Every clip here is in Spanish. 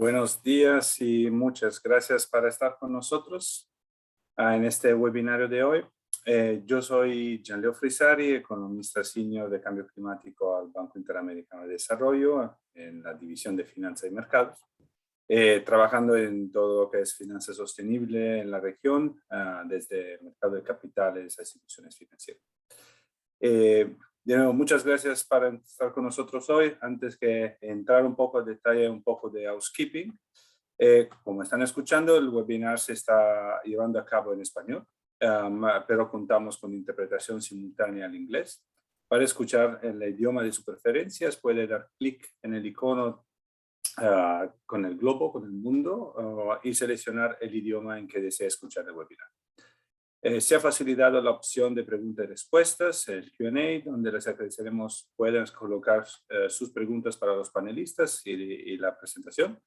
Buenos días y muchas gracias por estar con nosotros en este webinario de hoy. Yo soy Gianleo Frisari, economista senior de cambio climático al Banco Interamericano de Desarrollo en la división de finanzas y mercados, trabajando en todo lo que es finanza sostenible en la región, desde el mercado de capitales a instituciones financieras. De nuevo, muchas gracias por estar con nosotros hoy. Antes que entrar un poco en detalle, un poco de housekeeping. Como están escuchando, el webinar se está llevando a cabo en español, pero contamos con interpretación simultánea al inglés. Para escuchar el idioma de sus preferencias, puede dar clic en el icono con el globo, con el mundo, y seleccionar el idioma en que desea escuchar el webinar. Se ha facilitado la opción de preguntas y respuestas, el Q&A, donde les agradeceremos puedan colocar sus preguntas para los panelistas y la presentación.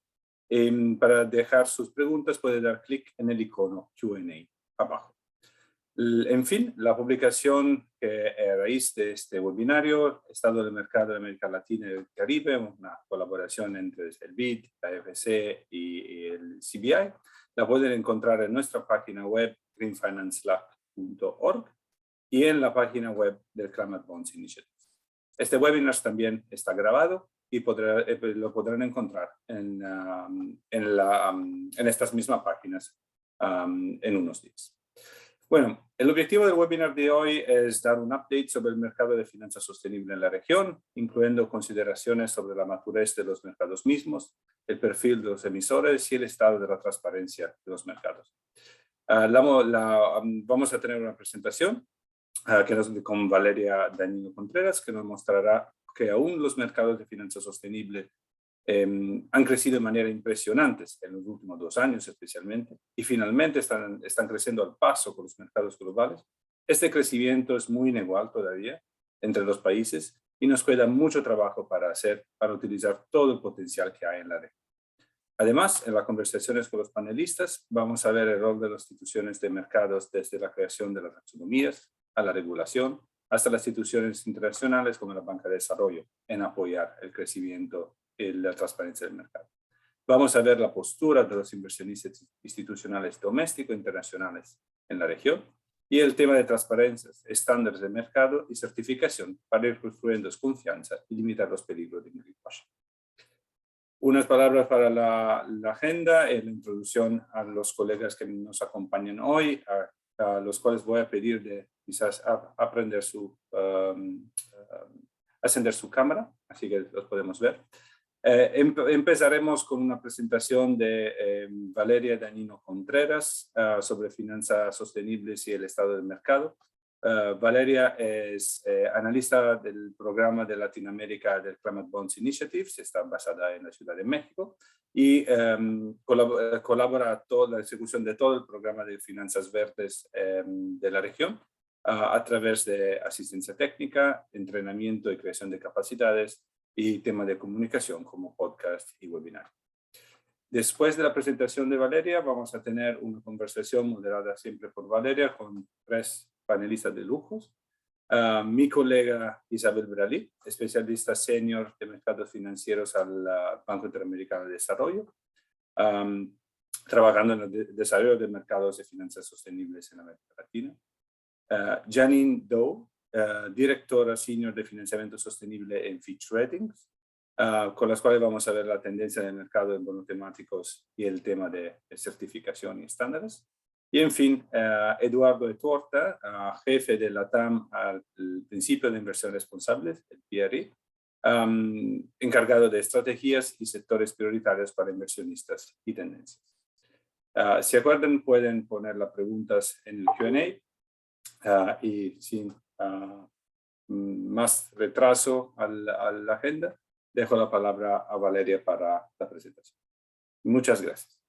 Para dejar sus preguntas puede dar clic en el icono Q&A abajo. En fin, la publicación que a raíz de este webinario, Estado del Mercado de América Latina y el Caribe, una colaboración entre el BID, la FEC y el CBI, la pueden encontrar en nuestra página web greenfinancelab.org y en la página web del Climate Bonds Initiative. Este webinar también está grabado y lo podrán encontrar en estas mismas páginas en unos días. Bueno, el objetivo del webinar de hoy es dar un update sobre el mercado de finanzas sostenible en la región, incluyendo consideraciones sobre la madurez de los mercados mismos, el perfil de los emisores y el estado de la transparencia de los mercados. Vamos a tener una presentación con Valeria Dañino Contreras, que nos mostrará que aún los mercados de finanzas sostenible han crecido de manera impresionante en los últimos 2 años especialmente, y finalmente están creciendo al paso con los mercados globales. Este crecimiento es muy inigual todavía entre los países y nos queda mucho trabajo para hacer para utilizar todo el potencial que hay en la región. Además, en las conversaciones con los panelistas, vamos a ver el rol de las instituciones de mercados desde la creación de las taxonomías a la regulación, hasta las instituciones internacionales como la Banca de Desarrollo en apoyar el crecimiento y la transparencia del mercado. Vamos a ver la postura de los inversionistas institucionales domésticos e internacionales en la región y el tema de transparencia, estándares de mercado y certificación para ir construyendo confianza y limitar los peligros de greenwashing. Unas palabras para la agenda y la introducción a los colegas que nos acompañan hoy, a los cuales voy a pedir de quizás encender su cámara, así que los podemos ver. Empezaremos con una presentación de Valeria Dañino Contreras sobre finanzas sostenibles y el estado del mercado. Valeria es analista del programa de Latinoamérica del Climate Bonds Initiative, está basada en la Ciudad de México y colabora a toda la ejecución de todo el programa de finanzas verdes de la región a través de asistencia técnica, entrenamiento y creación de capacidades y temas de comunicación como podcast y webinar. Después de la presentación de Valeria, vamos a tener una conversación moderada siempre por Valeria con 3 panelistas de lujos. Mi colega Isabel Bralí, especialista senior de mercados financieros al Banco Interamericano de Desarrollo, trabajando en el desarrollo de mercados de finanzas sostenibles en América Latina. Janine Doe, directora senior de financiamiento sostenible en Fitch Ratings, con las cuales vamos a ver la tendencia del mercado en bonos temáticos y el tema de certificación y estándares. Y en fin, Eduardo Etorta, jefe de la TAM al principio de inversión responsables, el PRI, encargado de estrategias y sectores prioritarios para inversionistas y tendencias. Si acuerdan, pueden poner las preguntas en el Q&A y sin más retraso a la agenda, dejo la palabra a Valeria para la presentación. Muchas gracias.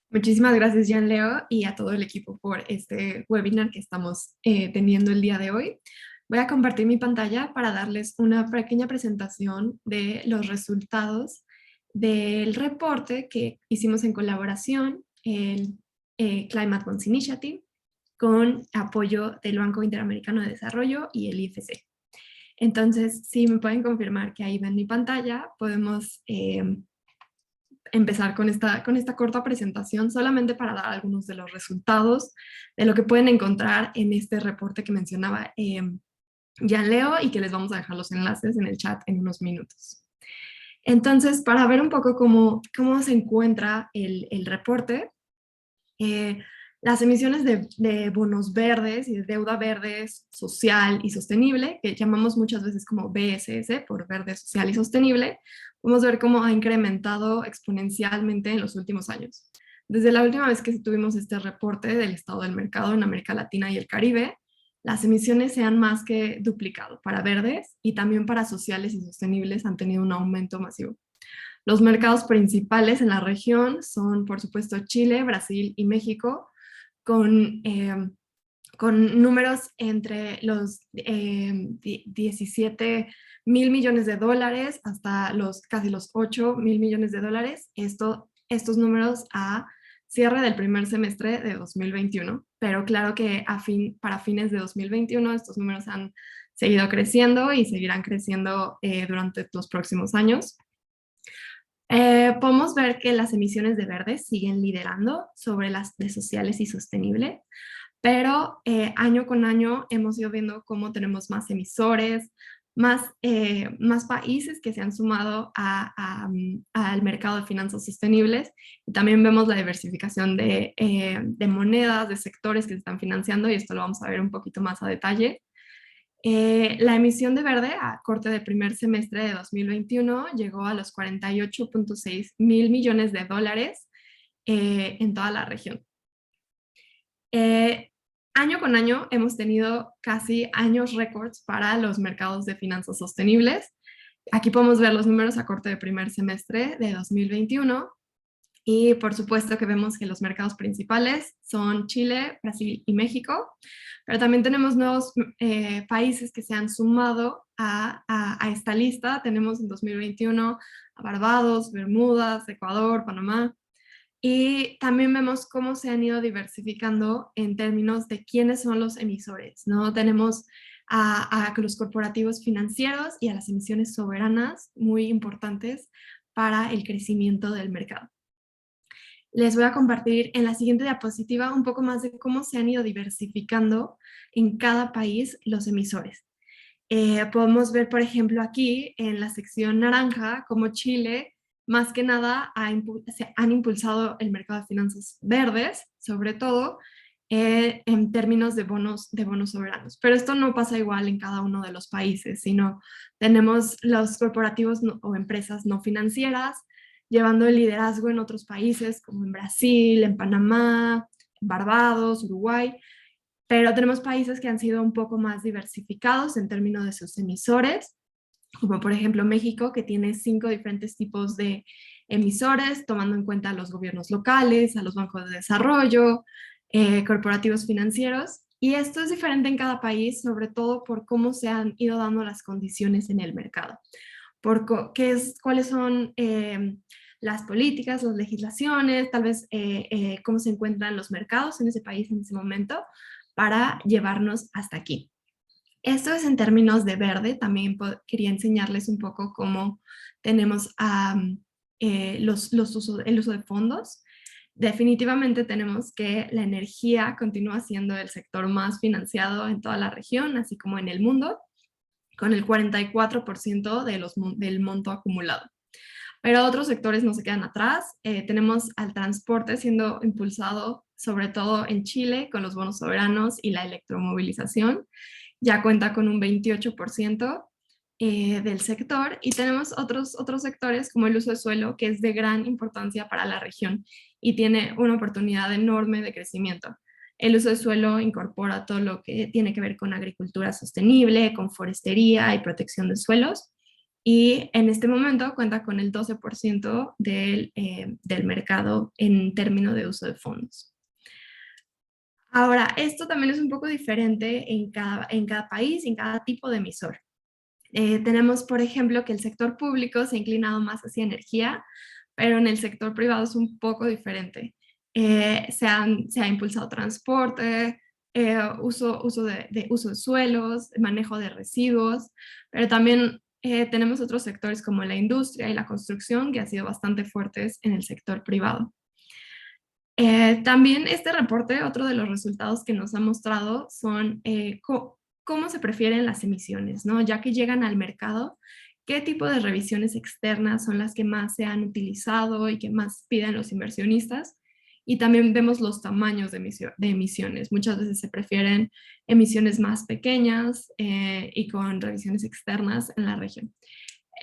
Muchísimas gracias, Gianleo, y a todo el equipo por este webinar que estamos teniendo el día de hoy. Voy a compartir mi pantalla para darles una pequeña presentación de los resultados del reporte que hicimos en colaboración, el Climate Bonds Initiative, con apoyo del Banco Interamericano de Desarrollo y el IFC. Entonces, si me pueden confirmar que ahí ven mi pantalla, podemos empezar con esta corta presentación solamente para dar algunos de los resultados de lo que pueden encontrar en este reporte que mencionaba Jan Leo y que les vamos a dejar los enlaces en el chat en unos minutos. Entonces, para ver un poco cómo se encuentra el reporte, las emisiones de bonos verdes y de deuda verdes social y sostenible, que llamamos muchas veces como BSS, por verde, social y sostenible, podemos ver cómo ha incrementado exponencialmente en los últimos años. Desde la última vez que tuvimos este reporte del estado del mercado en América Latina y el Caribe, las emisiones se han más que duplicado para verdes y también para sociales y sostenibles han tenido un aumento masivo. Los mercados principales en la región son, por supuesto, Chile, Brasil y México, con números entre los 17 mil millones de dólares hasta casi los 8 mil millones de dólares. Estos números a cierre del primer semestre de 2021, pero claro que para fines de 2021 estos números han seguido creciendo y seguirán creciendo durante los próximos años. Podemos ver que las emisiones de verde siguen liderando sobre las de sociales y sostenibles, pero año con año hemos ido viendo cómo tenemos más emisores, más países que se han sumado al mercado de finanzas sostenibles. Y también vemos la diversificación de monedas, de sectores que se están financiando, y esto lo vamos a ver un poquito más a detalle. La emisión de verde a corte de primer semestre de 2021 llegó a los 48.6 mil millones de dólares en toda la región. Año con año hemos tenido casi años récords para los mercados de finanzas sostenibles. Aquí podemos ver los números a corte de primer semestre de 2021. Y por supuesto que vemos que los mercados principales son Chile, Brasil y México, pero también tenemos nuevos países que se han sumado a esta lista. Tenemos en 2021 a Barbados, Bermudas, Ecuador, Panamá, y también vemos cómo se han ido diversificando en términos de quiénes son los emisores, ¿no? Tenemos a los corporativos financieros y a las emisiones soberanas muy importantes para el crecimiento del mercado. Les voy a compartir en la siguiente diapositiva un poco más de cómo se han ido diversificando en cada país los emisores. Podemos ver, por ejemplo, aquí en la sección naranja, cómo Chile, más que nada, han impulsado el mercado de finanzas verdes, sobre todo en términos de bonos soberanos. Pero esto no pasa igual en cada uno de los países, sino tenemos los corporativos o empresas no financieras, llevando el liderazgo en otros países como en Brasil, en Panamá, en Barbados, Uruguay, pero tenemos países que han sido un poco más diversificados en términos de sus emisores, como por ejemplo México, que tiene 5 diferentes tipos de emisores, tomando en cuenta a los gobiernos locales, a los bancos de desarrollo, corporativos financieros, y esto es diferente en cada país, sobre todo por cómo se han ido dando las condiciones en el mercado, por cuáles son las políticas, las legislaciones, tal vez cómo se encuentran los mercados en ese país en ese momento para llevarnos hasta aquí. Esto es en términos de verde. También quería enseñarles un poco cómo tenemos el uso de fondos. Definitivamente tenemos que la energía continúa siendo el sector más financiado en toda la región, así como en el mundo, con el 44% del monto acumulado. Pero otros sectores no se quedan atrás. Tenemos al transporte siendo impulsado sobre todo en Chile con los bonos soberanos y la electromovilización. Ya cuenta con un 28% del sector, y tenemos otros sectores como el uso de suelo, que es de gran importancia para la región y tiene una oportunidad enorme de crecimiento. El uso de suelo incorpora todo lo que tiene que ver con agricultura sostenible, con forestería y protección de suelos, y en este momento cuenta con el 12% del mercado en términos de uso de fondos. Ahora, esto también es un poco diferente en cada país, en cada tipo de emisor. Tenemos, por ejemplo, que el sector público se ha inclinado más hacia energía, pero en el sector privado es un poco diferente. Se ha impulsado transporte, uso de suelos, manejo de residuos, pero también tenemos otros sectores como la industria y la construcción que han sido bastante fuertes en el sector privado. También este reporte, otro de los resultados que nos ha mostrado son cómo se prefieren las emisiones, ¿no? Ya que llegan al mercado, qué tipo de revisiones externas son las que más se han utilizado y que más piden los inversionistas. Y también vemos los tamaños de emisiones. Muchas veces se prefieren emisiones más pequeñas y con revisiones externas en la región.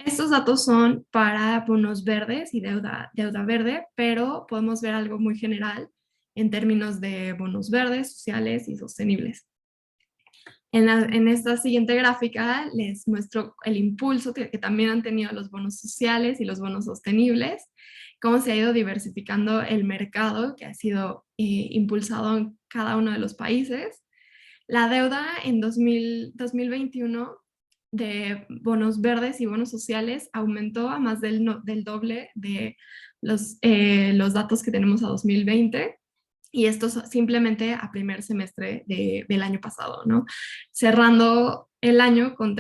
Estos datos son para bonos verdes y deuda verde, pero podemos ver algo muy general en términos de bonos verdes, sociales y sostenibles. En esta siguiente gráfica les muestro el impulso que también han tenido los bonos sociales y los bonos sostenibles, cómo se ha ido diversificando el mercado que ha sido impulsado en cada uno de los países. La deuda en 2021 de bonos verdes y bonos sociales aumentó a más del doble de los datos que tenemos a 2020. Y esto simplemente a primer semestre del año pasado, ¿no? Cerrando el año con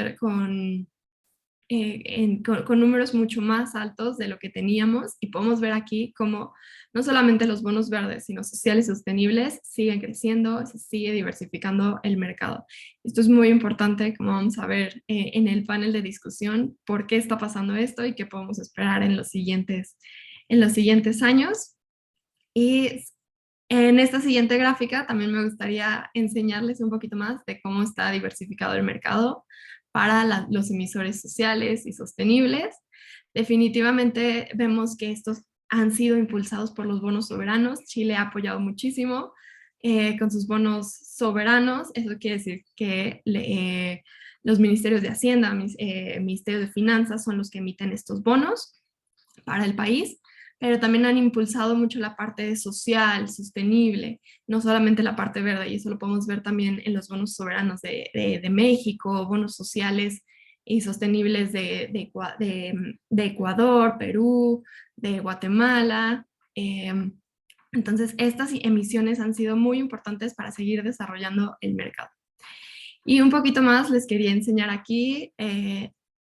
números mucho más altos de lo que teníamos, y podemos ver aquí cómo no solamente los bonos verdes, sino sociales y sostenibles siguen creciendo, se sigue diversificando el mercado. Esto es muy importante, como vamos a ver en el panel de discusión, por qué está pasando esto y qué podemos esperar en los siguientes años. Y en esta siguiente gráfica también me gustaría enseñarles un poquito más de cómo está diversificado el mercado para los emisores sociales y sostenibles. Definitivamente vemos que estos han sido impulsados por los bonos soberanos. Chile ha apoyado muchísimo con sus bonos soberanos. Eso quiere decir que los ministerios de Hacienda, Ministerio de Finanzas son los que emiten estos bonos para el país, pero también han impulsado mucho la parte social, sostenible, no solamente la parte verde, y eso lo podemos ver también en los bonos soberanos de México, bonos sociales y sostenibles de Ecuador, Perú, de Guatemala. Entonces, estas emisiones han sido muy importantes para seguir desarrollando el mercado. Y un poquito más les quería enseñar aquí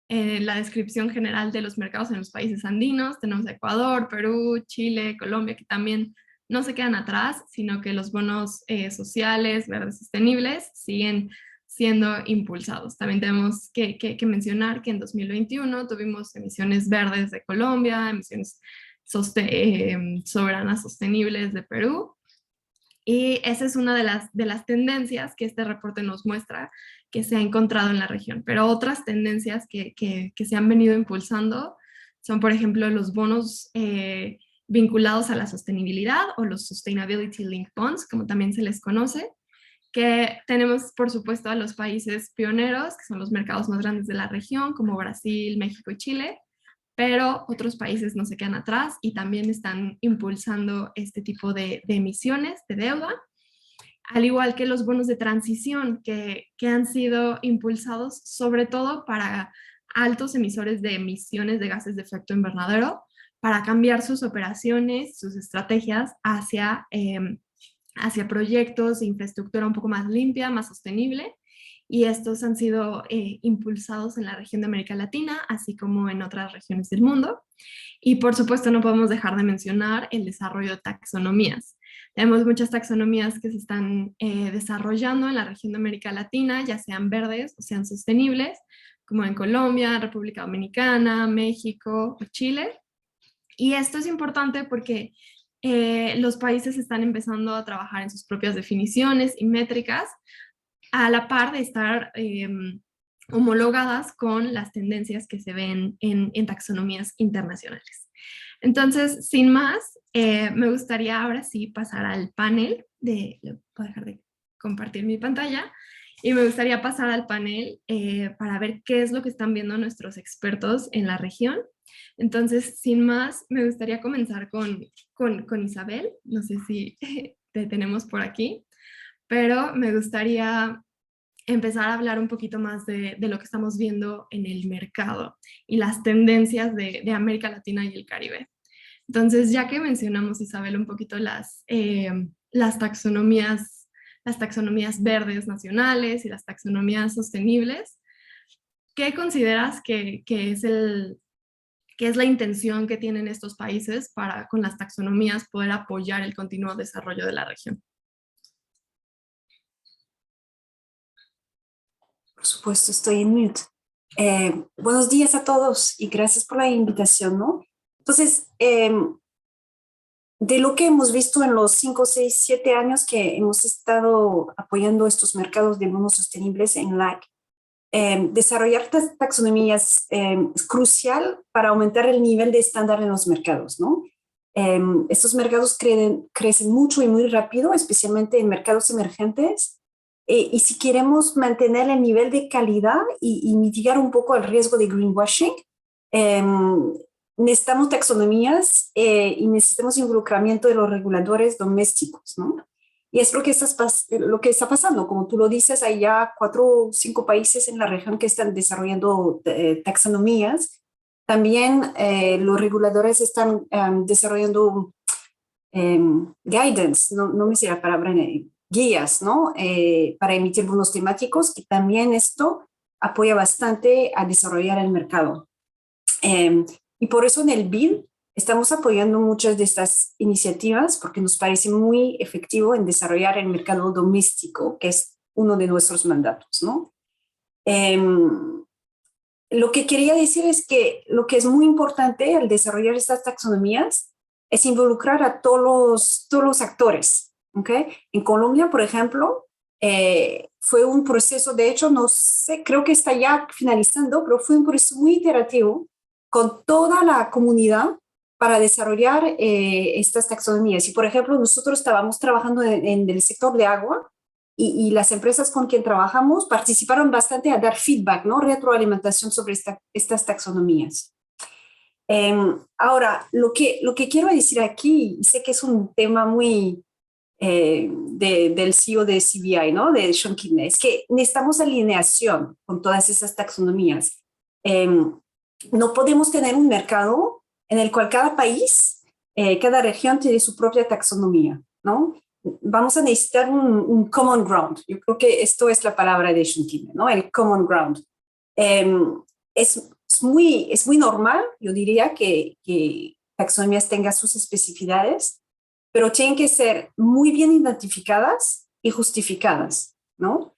la descripción general de los mercados en los países andinos. Tenemos Ecuador, Perú, Chile, Colombia, que también no se quedan atrás, sino que los bonos sociales, verdes, sostenibles siguen siendo impulsados. También tenemos que mencionar que en 2021 tuvimos emisiones verdes de Colombia, emisiones soberanas sostenibles de Perú. Y esa es una de las tendencias que este reporte nos muestra que se ha encontrado en la región. Pero otras tendencias que se han venido impulsando son, por ejemplo, los bonos vinculados a la sostenibilidad o los Sustainability Linked Bonds, como también se les conoce, que tenemos, por supuesto, a los países pioneros, que son los mercados más grandes de la región, como Brasil, México y Chile, pero otros países no se quedan atrás y también están impulsando este tipo de emisiones de deuda, al igual que los bonos de transición que han sido impulsados sobre todo para altos emisores de emisiones de gases de efecto invernadero, para cambiar sus operaciones, sus estrategias hacia proyectos de infraestructura un poco más limpia, más sostenible. Y estos han sido impulsados en la región de América Latina, así como en otras regiones del mundo. Y por supuesto no podemos dejar de mencionar el desarrollo de taxonomías. Tenemos muchas taxonomías que se están desarrollando en la región de América Latina, ya sean verdes o sean sostenibles, como en Colombia, República Dominicana, México o Chile. Y esto es importante porque los países están empezando a trabajar en sus propias definiciones y métricas, a la par de estar homologadas con las tendencias que se ven en taxonomías internacionales. Entonces, sin más, me gustaría ahora sí pasar al panel puedo dejar de compartir mi pantalla, y me gustaría pasar al panel para ver qué es lo que están viendo nuestros expertos en la región. Entonces, sin más, me gustaría comenzar con Isabel. No sé si te tenemos por aquí, pero me gustaría empezar a hablar un poquito más de lo que estamos viendo en el mercado y las tendencias de América Latina y el Caribe. Entonces, ya que mencionamos, Isabel, un poquito las taxonomías verdes nacionales y las taxonomías sostenibles, ¿qué consideras que es la intención que tienen estos países para, con las taxonomías, poder apoyar el continuo desarrollo de la región? Por supuesto, estoy en mute. Buenos días a todos y gracias por la invitación, ¿no? Entonces, de lo que hemos visto en los 5, 6, 7 años que hemos estado apoyando estos mercados de bonos sostenibles en LAC, desarrollar taxonomías es crucial para aumentar el nivel de estándar en los mercados, ¿no? Estos mercados crecen mucho y muy rápido, especialmente en mercados emergentes, y si queremos mantener el nivel de calidad y mitigar un poco el riesgo de greenwashing, necesitamos taxonomías y necesitamos involucramiento de los reguladores domésticos, ¿no? Y es lo que está pasando. Como tú lo dices, hay ya 4 o 5 países en la región que están desarrollando taxonomías. También los reguladores están desarrollando guidance, no me sé la palabra, guías, ¿no? Para emitir bonos temáticos, que también esto apoya bastante a desarrollar el mercado. Y por eso en el BID estamos apoyando muchas de estas iniciativas porque nos parece muy efectivo en desarrollar el mercado doméstico, que es uno de nuestros mandatos, ¿no? Lo que quería decir es que lo que es muy importante al desarrollar estas taxonomías es involucrar a todos los actores, ¿ok? En Colombia, por ejemplo, fue un proceso, de hecho, no sé, creo que está ya finalizando, pero fue un proceso muy iterativo con toda la comunidad para desarrollar estas taxonomías. Y, por ejemplo, nosotros estábamos trabajando en el sector de agua y las empresas con quien trabajamos participaron bastante a dar feedback, ¿no? Retroalimentación sobre estas taxonomías. Ahora, lo que quiero decir aquí, y sé que es un tema muy del CEO de CBI, ¿no? De Sean Kidney, es que necesitamos alineación con todas esas taxonomías. No podemos tener un mercado en el cual cada país, cada región tiene su propia taxonomía, ¿no? Vamos a necesitar un common ground. Yo creo que esto es la palabra de Sean Kidney, ¿no? El common ground. Es muy normal, yo diría, que taxonomías tengan sus especificidades, pero tienen que ser muy bien identificadas y justificadas, ¿no?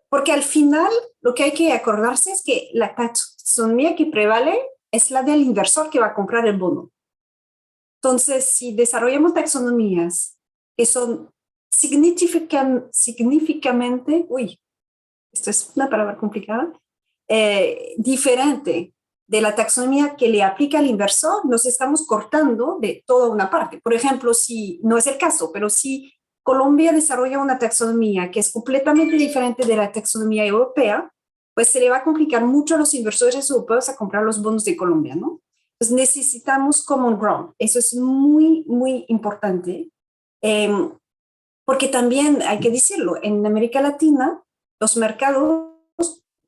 Porque al final lo que hay que acordarse es que la taxonomía que prevalece es la del inversor que va a comprar el bono. Entonces, si desarrollamos taxonomías que son significativamente, esto es una palabra complicada, diferente de la taxonomía que le aplica al inversor, nos estamos cortando de toda una parte. Por ejemplo, si no es el caso, pero si Colombia desarrolla una taxonomía que es completamente diferente de la taxonomía europea, pues se le va a complicar mucho a los inversores europeos a comprar los bonos de Colombia, ¿no? Entonces necesitamos common ground. Eso es muy, muy importante. Porque también hay que decirlo, en América Latina los mercados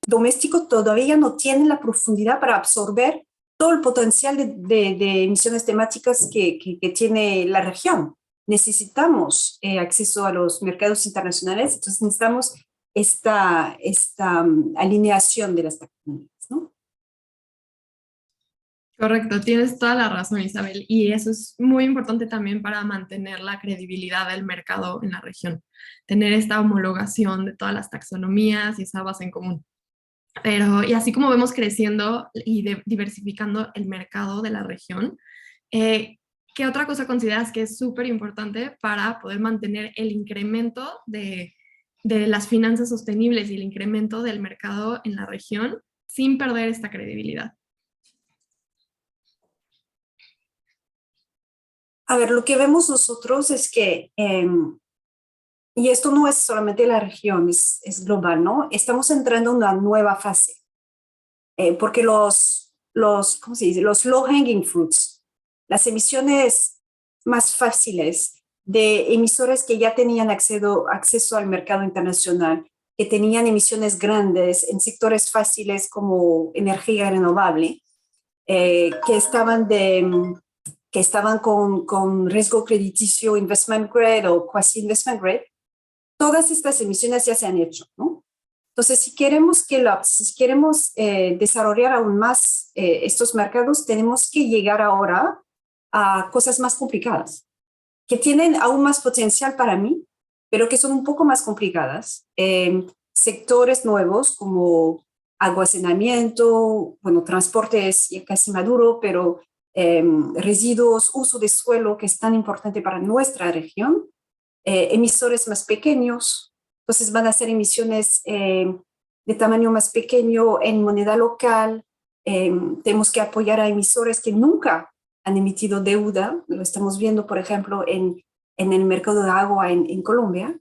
domésticos todavía no tienen la profundidad para absorber todo el potencial de emisiones temáticas que tiene la región. Necesitamos acceso a los mercados internacionales, entonces necesitamos esta alineación de las taxonomías, ¿no? Correcto, tienes toda la razón, Isabel, y eso es muy importante también para mantener la credibilidad del mercado en la región, tener esta homologación de todas las taxonomías y esa base en común. Pero, y así como vemos creciendo y diversificando el mercado de la región, ¿qué otra cosa consideras que es súper importante para poder mantener el incremento de las finanzas sostenibles y el incremento del mercado en la región sin perder esta credibilidad? A ver, lo que vemos nosotros es que, y esto no es solamente la región, es global, ¿no? Estamos entrando en una nueva fase, porque ¿cómo se dice? Los low hanging fruits, las emisiones más fáciles de emisores que ya tenían acceso al mercado internacional, que tenían emisiones grandes en sectores fáciles como energía renovable, que estaban con riesgo crediticio investment grade o quasi investment grade, todas estas emisiones ya se han hecho, ¿no? Entonces, si queremos desarrollar aún más estos mercados, tenemos que llegar ahora a cosas más complicadas, que tienen aún más potencial para mí, pero que son un poco más complicadas. Sectores nuevos como almacenamiento, bueno, transporte es ya casi maduro, pero residuos, uso de suelo, que es tan importante para nuestra región, emisores más pequeños, entonces van a ser emisiones de tamaño más pequeño en moneda local. Tenemos que apoyar a emisores que nunca han emitido deuda, lo estamos viendo, por ejemplo, en el mercado de agua en Colombia.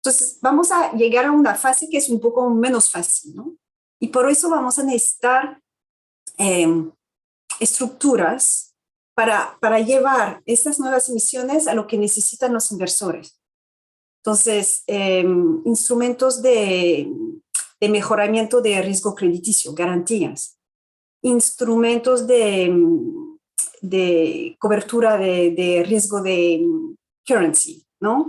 Entonces, vamos a llegar a una fase que es un poco menos fácil, ¿no? Y por eso vamos a necesitar estructuras para llevar estas nuevas emisiones a lo que necesitan los inversores. Entonces, instrumentos de mejoramiento de riesgo crediticio, garantías, instrumentos de cobertura de riesgo de currency, ¿no?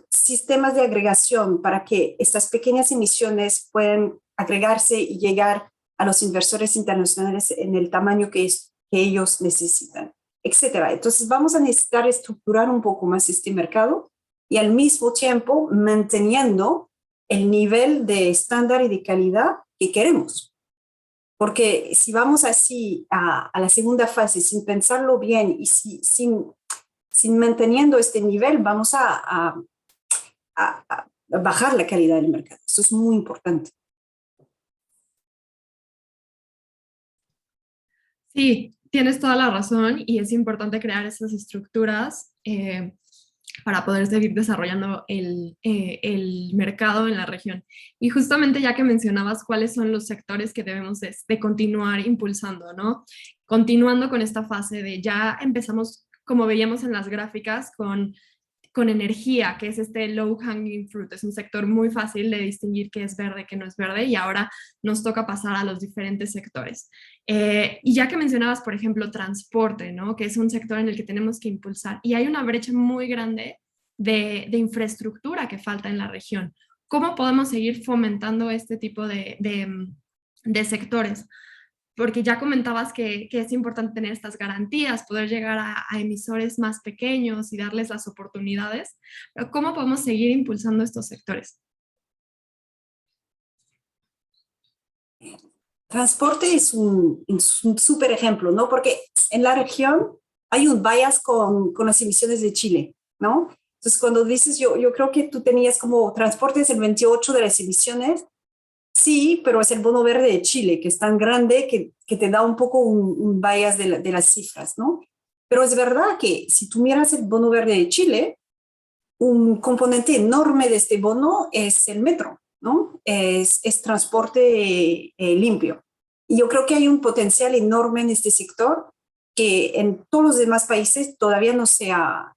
Sistemas de agregación para que estas pequeñas emisiones puedan agregarse y llegar a los inversores internacionales en el tamaño que ellos necesitan, etcétera. Entonces, vamos a necesitar estructurar un poco más este mercado y al mismo tiempo manteniendo el nivel de estándar y de calidad que queremos. Porque si vamos así a la segunda fase sin pensarlo bien y sin manteniendo este nivel, vamos a bajar la calidad del mercado. Eso es muy importante. Sí, tienes toda la razón y es importante crear esas estructuras para poder seguir desarrollando el mercado en la región. Y justamente ya que mencionabas cuáles son los sectores que debemos de continuar impulsando, ¿no? Continuando con esta fase de ya empezamos, como veíamos en las gráficas, con energía, que es este low hanging fruit. Es un sector muy fácil de distinguir qué es verde, qué no es verde, y ahora nos toca pasar a los diferentes sectores. Y ya que mencionabas, por ejemplo, transporte, ¿no? Que es un sector en el que tenemos que impulsar, y hay una brecha muy grande de infraestructura que falta en la región. ¿Cómo podemos seguir fomentando este tipo de sectores? Porque ya comentabas que es importante tener estas garantías, poder llegar a emisores más pequeños y darles las oportunidades, pero ¿cómo podemos seguir impulsando estos sectores? Transporte es un súper ejemplo, ¿no? Porque en la región hay un bias con las emisiones de Chile, ¿no? Entonces, cuando dices, yo creo que tú tenías como transporte es el 28 de las emisiones. Sí, pero es el bono verde de Chile, que es tan grande que te da un poco un bias de las cifras, ¿no? Pero es verdad que si tú miras el bono verde de Chile, un componente enorme de este bono es el metro, ¿no? Es transporte limpio. Y yo creo que hay un potencial enorme en este sector que en todos los demás países todavía no se ha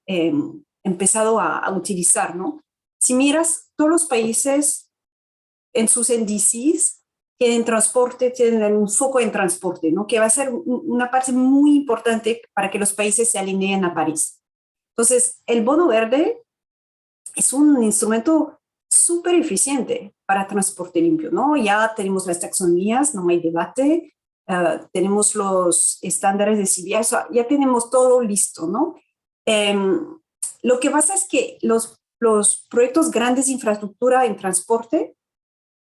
empezado a utilizar, ¿no? Si miras, todos los países en sus índices tienen transporte, tienen un foco en transporte, ¿no? Que va a ser una parte muy importante para que los países se alineen a París. Entonces, el bono verde es un instrumento súper eficiente para transporte limpio, ¿no? Ya tenemos las taxonomías, no hay debate, tenemos los estándares de CBI, o sea, ya tenemos todo listo, ¿no? Lo que pasa es que los proyectos grandes de infraestructura en transporte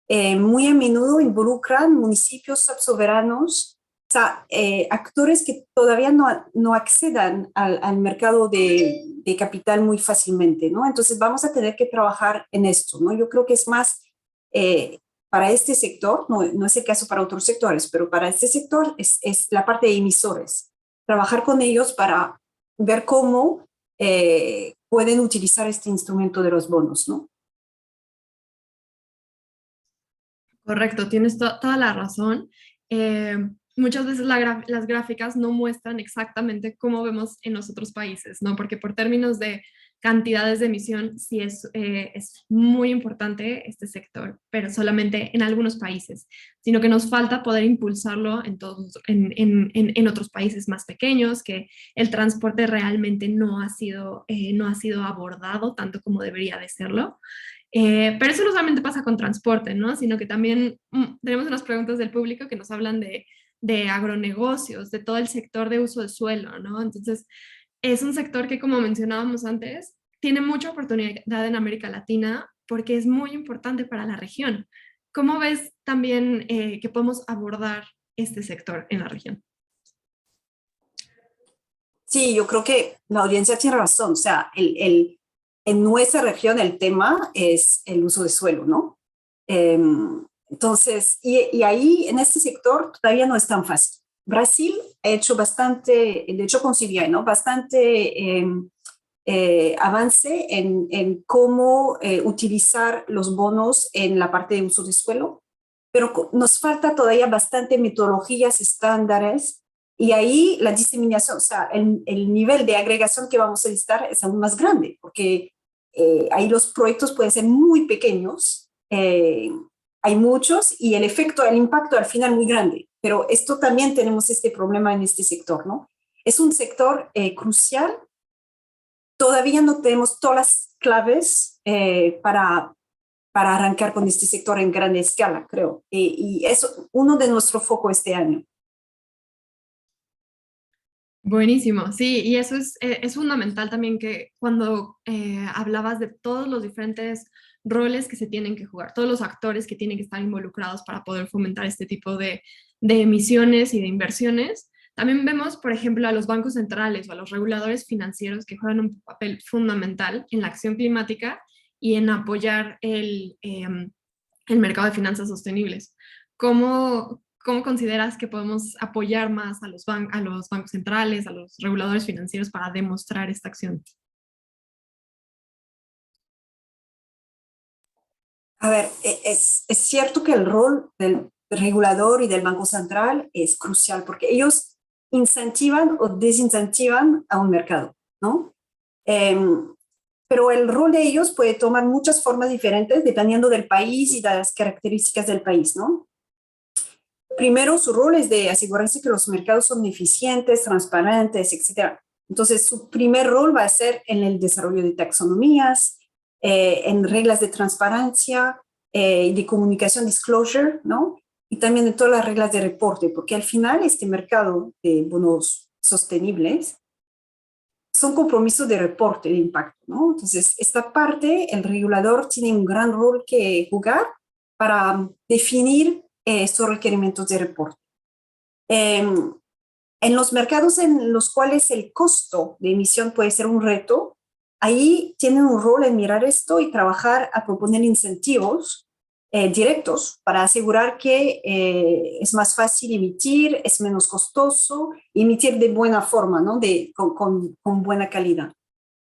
muy a menudo involucran municipios subsoberanos, o sea, actores que todavía no accedan al mercado de capital muy fácilmente, ¿no? Entonces vamos a tener que trabajar en esto, ¿no? Yo creo que es más para este sector, no es el caso para otros sectores, pero para este sector es la parte de emisores. Trabajar con ellos para ver cómo pueden utilizar este instrumento de los bonos, ¿no? Correcto, tienes toda la razón. Muchas veces las gráficas no muestran exactamente cómo vemos en los otros países, ¿no? Porque por términos de cantidades de emisión sí es muy importante este sector, pero solamente en algunos países, sino que nos falta poder impulsarlo en otros países más pequeños, que el transporte realmente no ha sido abordado tanto como debería de serlo. Pero eso no solamente pasa con transporte, ¿no? Sino que también tenemos unas preguntas del público que nos hablan de agronegocios, de todo el sector de uso de suelo, ¿no? Entonces, es un sector que, como mencionábamos antes, tiene mucha oportunidad en América Latina porque es muy importante para la región. ¿Cómo ves también que podemos abordar este sector en la región? Sí, yo creo que la audiencia tiene razón. O sea, en nuestra región el tema es el uso de suelo, ¿no? Entonces, y ahí en este sector todavía no es tan fácil. Brasil ha hecho bastante, de hecho con CBI, ¿no? Bastante avance en cómo utilizar los bonos en la parte de uso de suelo, pero nos falta todavía bastante metodologías estándares y ahí la diseminación, o sea, el nivel de agregación que vamos a necesitar es aún más grande, porque ahí los proyectos pueden ser muy pequeños, hay muchos y el efecto, el impacto al final muy grande, pero esto también tenemos este problema en este sector, ¿no? Es un sector crucial. Todavía no tenemos todas las claves para arrancar con este sector en gran escala, creo. Y eso uno de nuestros focos este año. Buenísimo, sí, y eso es fundamental también que cuando hablabas de todos los diferentes roles que se tienen que jugar, todos los actores que tienen que estar involucrados para poder fomentar este tipo de emisiones y de inversiones, también vemos, por ejemplo, a los bancos centrales o a los reguladores financieros que juegan un papel fundamental en la acción climática y en apoyar el mercado de finanzas sostenibles. ¿Cómo consideras que podemos apoyar más a a los bancos centrales, a los reguladores financieros para demostrar esta acción? A ver, es cierto que el rol del regulador y del Banco Central es crucial porque ellos incentivan o desincentivan a un mercado, ¿no? Pero el rol de ellos puede tomar muchas formas diferentes dependiendo del país y de las características del país, ¿no? Primero, su rol es de asegurarse que los mercados son eficientes, transparentes, etc. Entonces, su primer rol va a ser en el desarrollo de taxonomías, en reglas de transparencia, de comunicación, disclosure, ¿no? Y también en todas las reglas de reporte, porque al final este mercado de bonos sostenibles son compromisos de reporte de impacto, ¿no? Entonces, esta parte, el regulador tiene un gran rol que jugar para definir estos requerimientos de reporte. En los mercados en los cuales el costo de emisión puede ser un reto, ahí tienen un rol en mirar esto y trabajar a proponer incentivos directos para asegurar que es más fácil emitir, es menos costoso, emitir de buena forma, ¿no? Con buena calidad.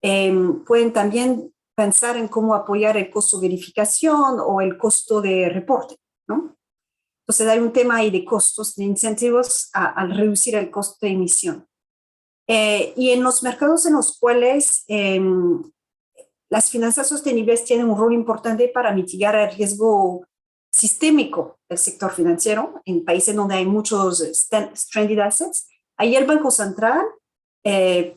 Pueden también pensar en cómo apoyar el costo de verificación o el costo de reporte, ¿no? Entonces hay un tema ahí de costos, de incentivos al reducir el costo de emisión. Y en los mercados en los cuales las finanzas sostenibles tienen un rol importante para mitigar el riesgo sistémico del sector financiero en países donde hay muchos stranded assets. Ahí el Banco Central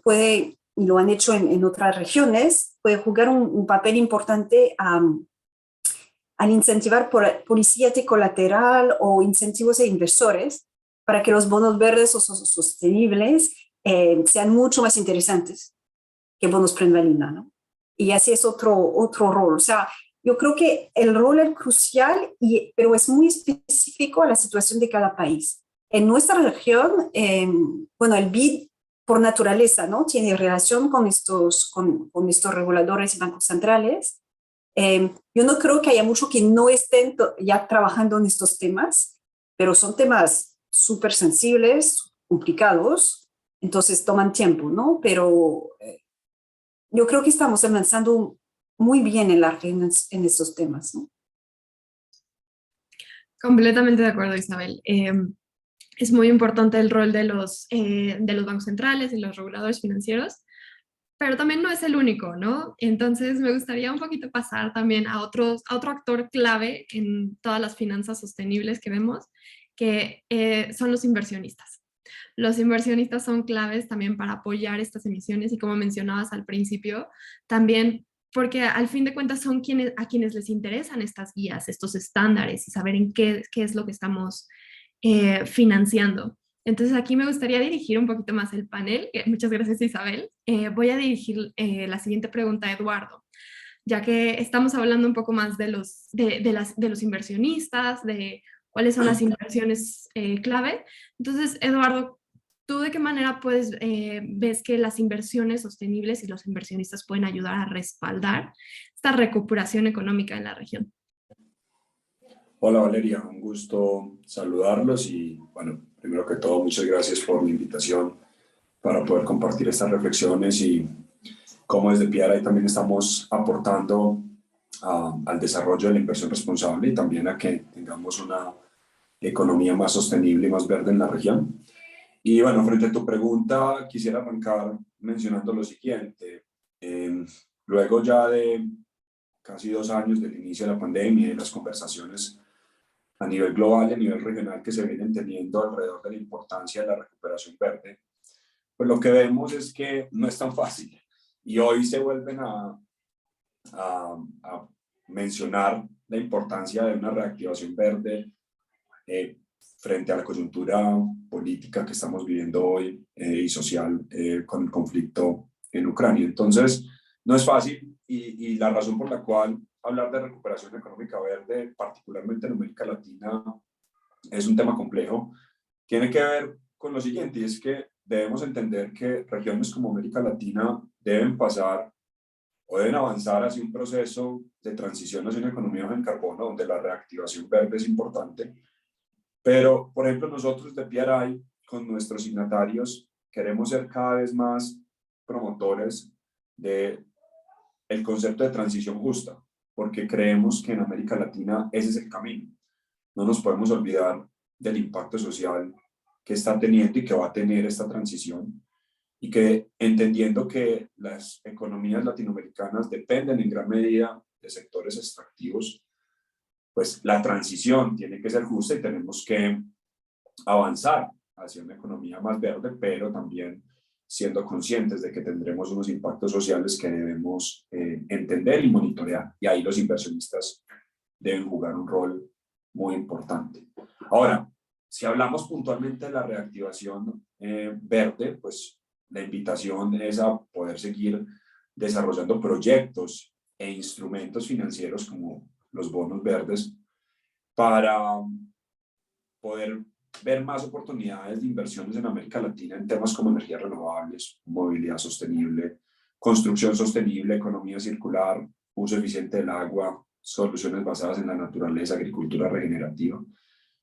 puede, y lo han hecho en otras regiones, puede jugar un papel importante al incentivar policía colateral o incentivos de inversores para que los bonos verdes o sostenibles sean mucho más interesantes que bonos prenda-línea, ¿no? Y así es otro rol. O sea, yo creo que el rol es crucial, pero es muy específico a la situación de cada país. En nuestra región, bueno, el BID por naturaleza, ¿no? Tiene relación con estos reguladores y bancos centrales. Yo no creo que haya mucho que no estén ya trabajando en estos temas, pero son temas súper sensibles, complicados, entonces toman tiempo, ¿no? Pero yo creo que estamos avanzando muy bien en estos temas, ¿no? Completamente de acuerdo, Isabel. Es muy importante el rol de los bancos centrales y los reguladores financieros, pero también no es el único, ¿no? Entonces me gustaría un poquito pasar también a otro actor clave en todas las finanzas sostenibles que vemos, que son los inversionistas. Los inversionistas son claves también para apoyar estas emisiones y como mencionabas al principio, también porque al fin de cuentas son a quienes les interesan estas guías, estos estándares y saber en qué es lo que estamos financiando. Entonces aquí me gustaría dirigir un poquito más el panel. Muchas gracias, Isabel. Voy a dirigir la siguiente pregunta a Eduardo, ya que estamos hablando un poco más de los inversionistas, de cuáles son las inversiones clave. Entonces, Eduardo, ¿tú de qué manera ves que las inversiones sostenibles y los inversionistas pueden ayudar a respaldar esta recuperación económica en la región? Hola Valeria, un gusto saludarlos y bueno, primero que todo muchas gracias por la invitación para poder compartir estas reflexiones y cómo desde PRI también estamos aportando al desarrollo de la inversión responsable y también a que tengamos una economía más sostenible y más verde en la región. Y bueno, frente a tu pregunta, quisiera arrancar mencionando lo siguiente. Luego ya de casi 2 años del inicio de la pandemia y las conversaciones a nivel global y a nivel regional que se vienen teniendo alrededor de la importancia de la recuperación verde, pues lo que vemos es que no es tan fácil. Y hoy se vuelven a mencionar la importancia de una reactivación verde frente a la coyuntura política que estamos viviendo hoy y social con el conflicto en Ucrania. Entonces, no es fácil y la razón por la cual hablar de recuperación económica verde, particularmente en América Latina, es un tema complejo, tiene que ver con lo siguiente, y es que debemos entender que regiones como América Latina deben pasar o deben avanzar hacia un proceso de transición hacia una economía baja en carbono, donde la reactivación verde es importante. Pero, por ejemplo, nosotros de PRI, con nuestros signatarios, queremos ser cada vez más promotores del concepto de transición justa, porque creemos que en América Latina ese es el camino. No nos podemos olvidar del impacto social que está teniendo y que va a tener esta transición, y que entendiendo que las economías latinoamericanas dependen en gran medida de sectores extractivos, pues la transición tiene que ser justa y tenemos que avanzar hacia una economía más verde, pero también siendo conscientes de que tendremos unos impactos sociales que debemos entender y monitorear. Y ahí los inversionistas deben jugar un rol muy importante. Ahora, si hablamos puntualmente de la reactivación verde, pues la invitación es a poder seguir desarrollando proyectos e instrumentos financieros como los bonos verdes para poder ver más oportunidades de inversiones en América Latina en temas como energías renovables, movilidad sostenible, construcción sostenible, economía circular, uso eficiente del agua, soluciones basadas en la naturaleza, agricultura regenerativa.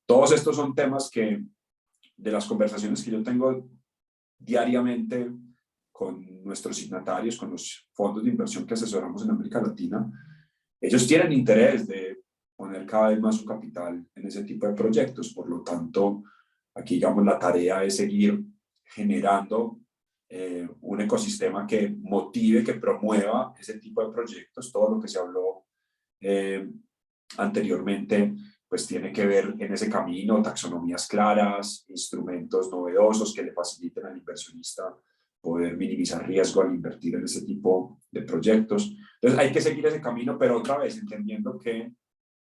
Todos estos son temas que, de las conversaciones que yo tengo diariamente con nuestros signatarios, con los fondos de inversión que asesoramos en América Latina, ellos tienen interés de poner cada vez más su capital en ese tipo de proyectos. Por lo tanto, aquí, digamos, la tarea es seguir generando un ecosistema que motive, que promueva ese tipo de proyectos. Todo lo que se habló anteriormente, pues tiene que ver en ese camino, taxonomías claras, instrumentos novedosos que le faciliten al inversionista poder minimizar riesgo al invertir en ese tipo de proyectos. Entonces hay que seguir ese camino, pero otra vez entendiendo que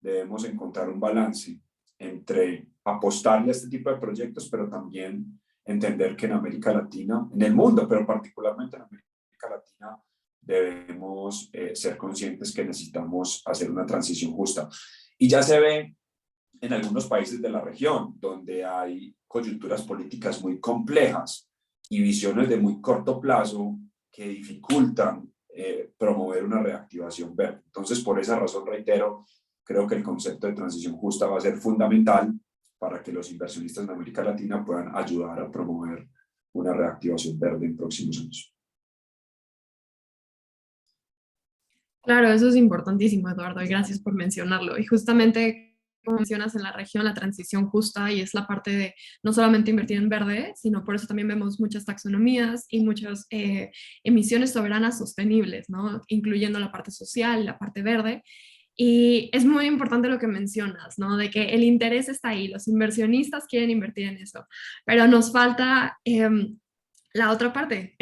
debemos encontrar un balance entre apostarle a este tipo de proyectos, pero también entender que en América Latina, en el mundo, pero particularmente en América Latina, debemos ser conscientes que necesitamos hacer una transición justa. Y ya se ve en algunos países de la región, donde hay coyunturas políticas muy complejas y visiones de muy corto plazo que dificultan promover una reactivación verde. Entonces, por esa razón, reitero, creo que el concepto de transición justa va a ser fundamental para que los inversionistas en América Latina puedan ayudar a promover una reactivación verde en próximos años. Claro, eso es importantísimo, Eduardo, y gracias por mencionarlo. Y justamente, como mencionas, en la región la transición justa y es la parte de no solamente invertir en verde, sino por eso también vemos muchas taxonomías y muchas emisiones soberanas sostenibles, ¿no? Incluyendo la parte social, la parte verde. Y es muy importante lo que mencionas, ¿no? De que el interés está ahí, los inversionistas quieren invertir en eso, pero nos falta la otra parte,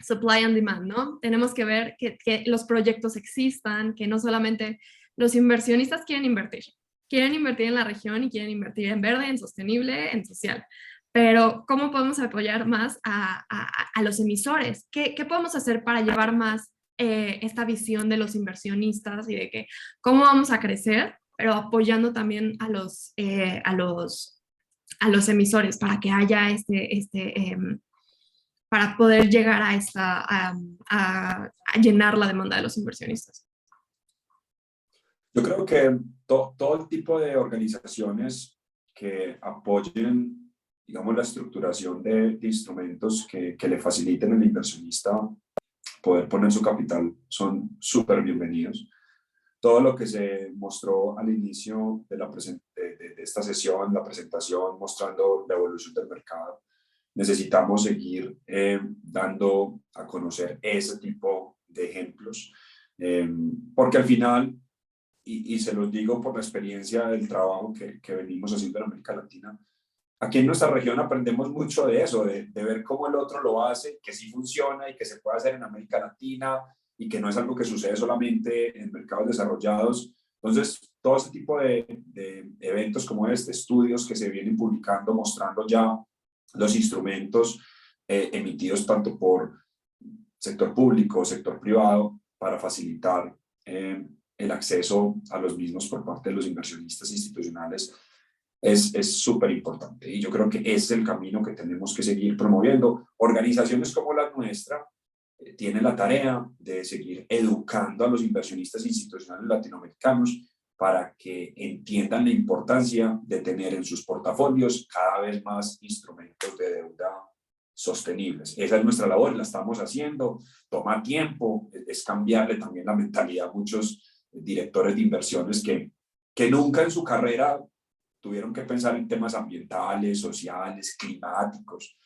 supply and demand, ¿no? Tenemos que ver que los proyectos existan, que no solamente los inversionistas quieren invertir en la región y quieren invertir en verde, en sostenible, en social. Pero ¿cómo podemos apoyar más a los emisores? ¿Qué podemos hacer para llevar más esta visión de los inversionistas y de que cómo vamos a crecer, pero apoyando también a los emisores para que haya para poder llegar a llenar la demanda de los inversionistas? Yo creo que todo el tipo de organizaciones que apoyen, digamos, la estructuración de instrumentos que le faciliten al inversionista poder poner su capital son súper bienvenidos. Todo lo que se mostró al inicio de esta sesión, la presentación mostrando la evolución del mercado, necesitamos seguir dando a conocer ese tipo de ejemplos, porque al final, y se los digo por la experiencia del trabajo que venimos haciendo en América Latina, aquí en nuestra región aprendemos mucho de eso, de ver cómo el otro lo hace, que sí funciona y que se puede hacer en América Latina y que no es algo que sucede solamente en mercados desarrollados. Entonces, todo ese tipo de eventos como este, estudios que se vienen publicando mostrando ya los instrumentos emitidos tanto por sector público o sector privado para facilitar el acceso a los mismos por parte de los inversionistas institucionales es súper importante. Y yo creo que ese es el camino que tenemos que seguir promoviendo. Organizaciones como la nuestra tienen la tarea de seguir educando a los inversionistas institucionales latinoamericanos para que entiendan la importancia de tener en sus portafolios cada vez más instrumentos de deuda sostenibles. Esa es nuestra labor, la estamos haciendo, toma tiempo, es cambiarle también la mentalidad a muchos directores de inversiones que nunca en su carrera tuvieron que pensar en temas ambientales, sociales, climáticos.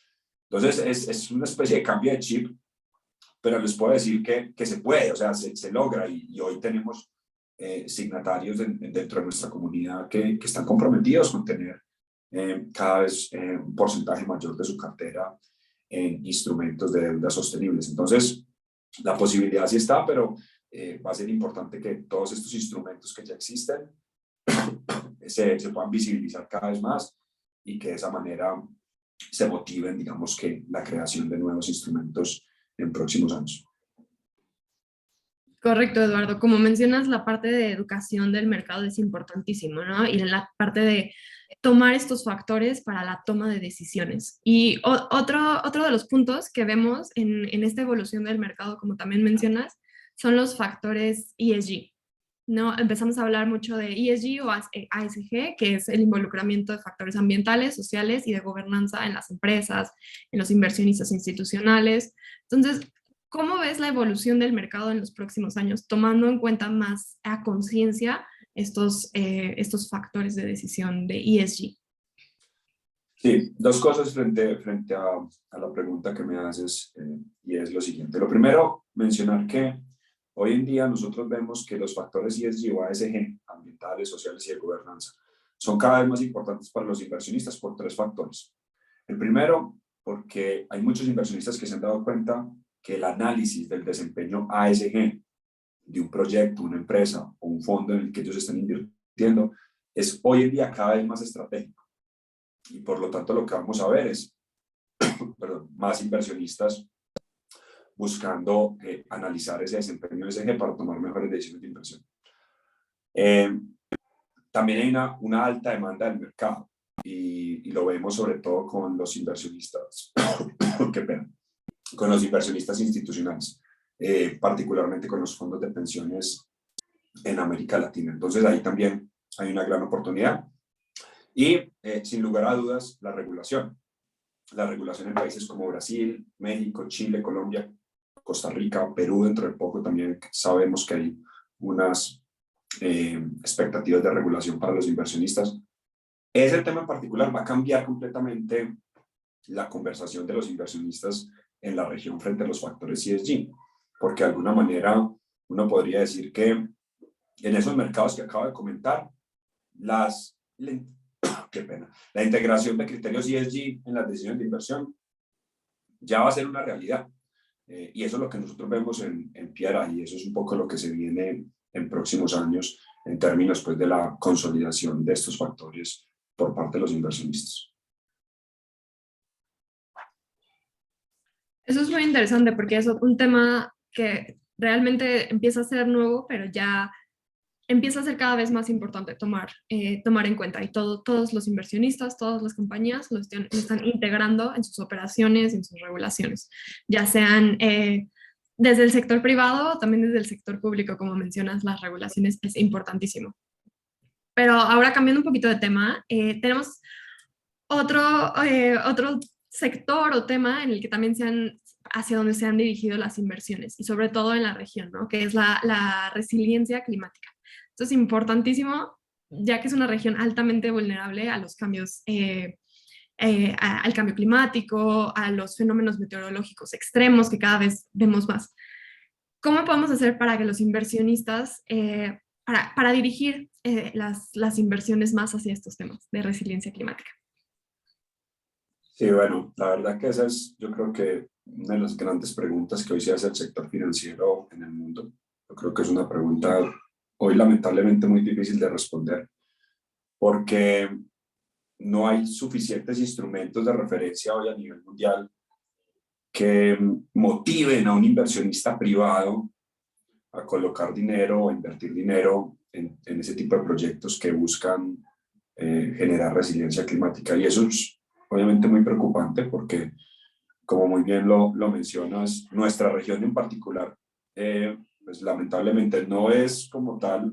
Entonces es una especie de cambio de chip, pero les puedo decir que se puede, o sea, se logra y hoy tenemos signatarios dentro de nuestra comunidad que están comprometidos con tener cada vez un porcentaje mayor de su cartera en instrumentos de deuda sostenibles. Entonces, la posibilidad sí está, pero va a ser importante que todos estos instrumentos que ya existen se puedan visibilizar cada vez más y que de esa manera se motiven, digamos, que la creación de nuevos instrumentos en próximos años. Correcto, Eduardo. Como mencionas, la parte de educación del mercado es importantísimo, ¿no? Y la parte de tomar estos factores para la toma de decisiones. Y otro de los puntos que vemos en esta evolución del mercado, como también mencionas, son los factores ESG, ¿no? Empezamos a hablar mucho de ESG o ASG, que es el involucramiento de factores ambientales, sociales y de gobernanza en las empresas, en los inversionistas institucionales. Entonces, ¿cómo ves la evolución del mercado en los próximos años, tomando en cuenta más a conciencia estos factores de decisión de ESG? Sí, dos cosas frente a la pregunta que me haces, y es lo siguiente. Lo primero, mencionar que hoy en día nosotros vemos que los factores ESG o ASG, ambientales, sociales y de gobernanza, son cada vez más importantes para los inversionistas por tres factores. El primero, porque hay muchos inversionistas que se han dado cuenta que el análisis del desempeño ASG de un proyecto, una empresa o un fondo en el que ellos están invirtiendo es hoy en día cada vez más estratégico. Y por lo tanto lo que vamos a ver es más inversionistas buscando analizar ese desempeño ESG para tomar mejores decisiones de inversión. También hay una alta demanda del mercado y lo vemos sobre todo con los inversionistas, con los inversionistas institucionales, particularmente con los fondos de pensiones en América Latina. Entonces ahí también hay una gran oportunidad. Y sin lugar a dudas, la regulación. La regulación en países como Brasil, México, Chile, Colombia, Costa Rica, Perú, dentro de poco también sabemos que hay unas expectativas de regulación para los inversionistas. Ese tema en particular va a cambiar completamente la conversación de los inversionistas en la región frente a los factores ESG, porque de alguna manera uno podría decir que en esos mercados que acabo de comentar, la integración de criterios ESG en las decisiones de inversión ya va a ser una realidad. Y eso es lo que nosotros vemos en PRI, y eso es un poco lo que se viene en próximos años en términos pues, de la consolidación de estos factores por parte de los inversionistas. Eso es muy interesante porque es un tema que realmente empieza a ser nuevo, pero ya empieza a ser cada vez más importante tomar en cuenta, y todos los inversionistas, todas las compañías lo están integrando en sus operaciones, en sus regulaciones, ya sean desde el sector privado o también desde el sector público. Como mencionas, las regulaciones es importantísimo. Pero ahora, cambiando un poquito de tema, tenemos otro sector o tema en el que también hacia donde se han dirigido las inversiones, y sobre todo en la región, ¿no? Que es la resiliencia climática. Esto es importantísimo, ya que es una región altamente vulnerable a los cambios, al cambio climático, a los fenómenos meteorológicos extremos que cada vez vemos más. ¿Cómo podemos hacer para que los inversionistas, para dirigir las inversiones más hacia estos temas de resiliencia climática? Sí, bueno, la verdad que esa es, yo creo que una de las grandes preguntas que hoy se hace el sector financiero en el mundo. Yo creo que es una pregunta hoy lamentablemente muy difícil de responder, porque no hay suficientes instrumentos de referencia hoy a nivel mundial que motiven a un inversionista privado a colocar dinero o invertir dinero en ese tipo de proyectos que buscan generar resiliencia climática. Y eso es obviamente muy preocupante porque, como muy bien lo mencionas, nuestra región en particular, pues lamentablemente no es como tal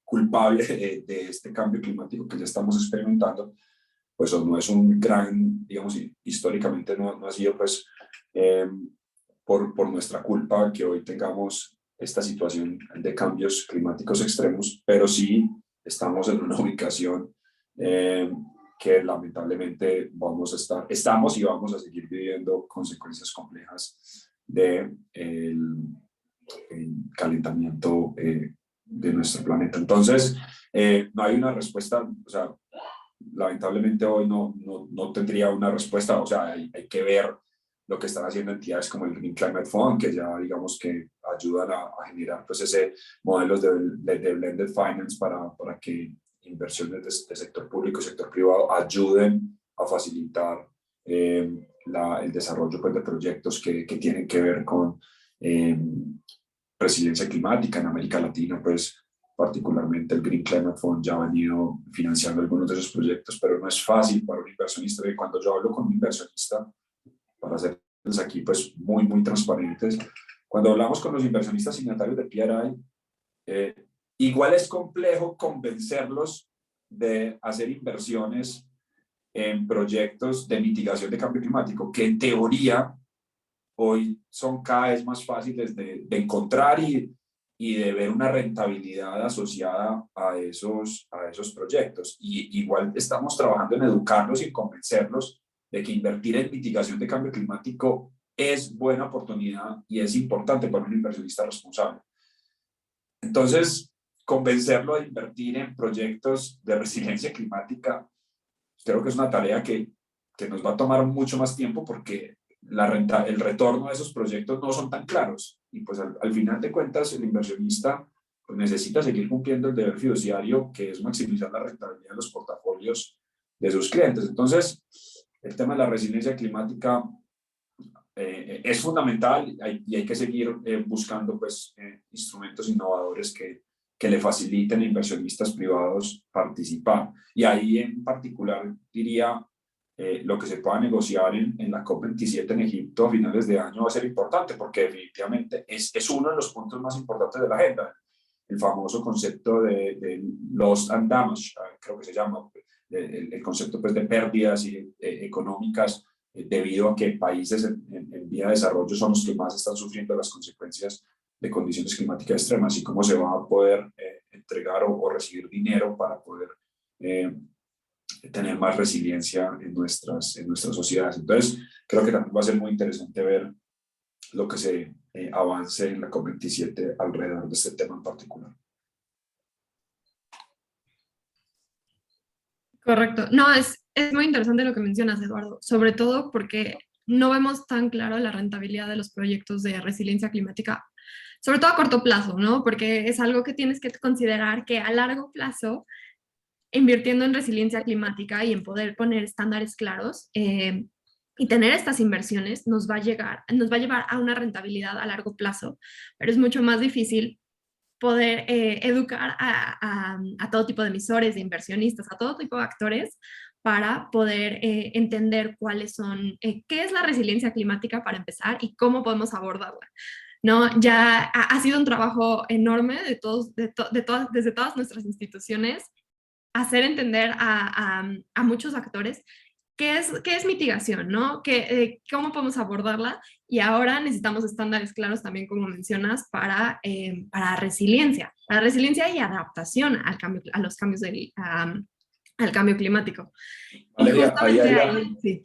culpable de este cambio climático que ya estamos experimentando, pues no es un gran, digamos, históricamente no ha sido pues por nuestra culpa que hoy tengamos esta situación de cambios climáticos extremos, pero sí estamos en una ubicación que lamentablemente estamos y vamos a seguir viviendo consecuencias complejas del calentamiento de nuestro planeta. Entonces, no hay una respuesta, o sea, lamentablemente hoy no tendría una respuesta, o sea, hay que ver lo que están haciendo entidades como el Green Climate Fund, que ya digamos que ayudan a generar pues ese modelos de blended finance para que inversiones de sector público y sector privado ayuden a facilitar el desarrollo pues, de proyectos que tienen que ver con resiliencia climática en América Latina, pues particularmente el Green Climate Fund ya ha venido financiando algunos de esos proyectos, pero no es fácil para un inversionista. Y cuando yo hablo con un inversionista, para hacerles aquí pues muy transparentes, cuando hablamos con los inversionistas signatarios de PRI, igual es complejo convencerlos de hacer inversiones en proyectos de mitigación de cambio climático, que en teoría hoy son cada vez más fáciles de encontrar y de ver una rentabilidad asociada a esos proyectos. Y igual estamos trabajando en educarlos y en convencerlos de que invertir en mitigación de cambio climático es buena oportunidad y es importante para un inversionista responsable. Entonces, convencerlo de invertir en proyectos de resiliencia climática, creo que es una tarea que nos va a tomar mucho más tiempo porque el retorno de esos proyectos no son tan claros. Y pues al final de cuentas, el inversionista pues, necesita seguir cumpliendo el deber fiduciario, que es maximizar la rentabilidad de los portafolios de sus clientes. Entonces, el tema de la resiliencia climática es fundamental y hay que seguir buscando pues, instrumentos innovadores que le faciliten a inversionistas privados participar. Y ahí en particular diría lo que se pueda negociar en la COP27 en Egipto a finales de año va a ser importante porque definitivamente es uno de los puntos más importantes de la agenda. El famoso concepto de loss and damage, creo que se llama, el concepto pues, de pérdidas económicas debido a que países en vía de desarrollo son los que más están sufriendo las consecuencias de condiciones climáticas extremas y cómo se va a poder entregar o recibir dinero para poder tener más resiliencia en nuestras sociedades. Entonces, creo que también va a ser muy interesante ver lo que se avance en la COP27 alrededor de este tema en particular. Correcto. No, es muy interesante lo que mencionas, Eduardo, sobre todo porque no vemos tan claro la rentabilidad de los proyectos de resiliencia climática, sobre todo a corto plazo, ¿no? Porque es algo que tienes que considerar que a largo plazo, invirtiendo en resiliencia climática y en poder poner estándares claros, y tener estas inversiones nos va a llevar a una rentabilidad a largo plazo, pero es mucho más difícil poder educar a todo tipo de emisores, de inversionistas, a todo tipo de actores para poder entender cuáles son, qué es la resiliencia climática para empezar y cómo podemos abordarla. ¿No? Ya ha sido un trabajo enorme desde todas nuestras instituciones hacer entender a muchos actores qué es mitigación, ¿no? ¿Cómo podemos abordarla? Y ahora necesitamos estándares claros también, como mencionas, para resiliencia y adaptación a los cambios al cambio climático. Y Valeria, ahí justamente ahí, sí.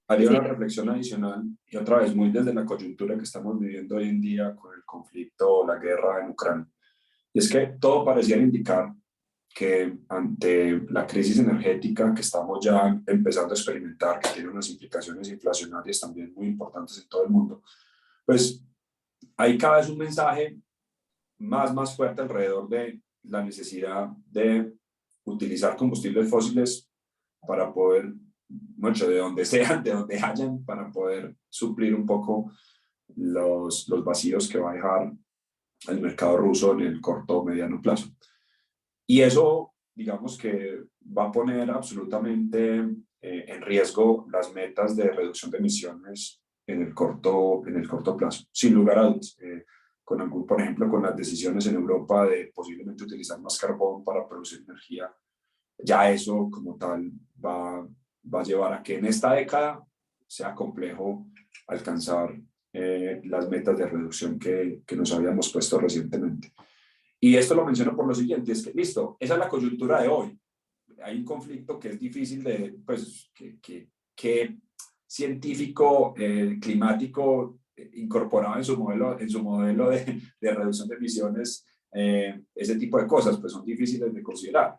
haría Sí. una reflexión adicional, y otra vez muy desde la coyuntura que estamos viviendo hoy en día con el conflicto, la guerra en Ucrania. Y es que todo pareciera indicar que ante la crisis energética que estamos ya empezando a experimentar, que tiene unas implicaciones inflacionarias también muy importantes en todo el mundo, pues hay cada vez un mensaje más fuerte alrededor de la necesidad de utilizar combustibles fósiles para poder, mucho de donde sean, de donde hayan, para poder suplir un poco los vacíos que va a dejar el mercado ruso en el corto o mediano plazo. Y eso, digamos que va a poner absolutamente en riesgo las metas de reducción de emisiones en el corto plazo, sin lugar a dudas. Por ejemplo, con las decisiones en Europa de posiblemente utilizar más carbón para producir energía, ya eso como tal va a llevar a que en esta década sea complejo alcanzar las metas de reducción que nos habíamos puesto recientemente. Y esto lo menciono por lo siguiente, es que, listo, esa es la coyuntura de hoy. Hay un conflicto que es difícil de, pues, que científico climático incorporado en su modelo de reducción de emisiones, ese tipo de cosas, pues son difíciles de considerar.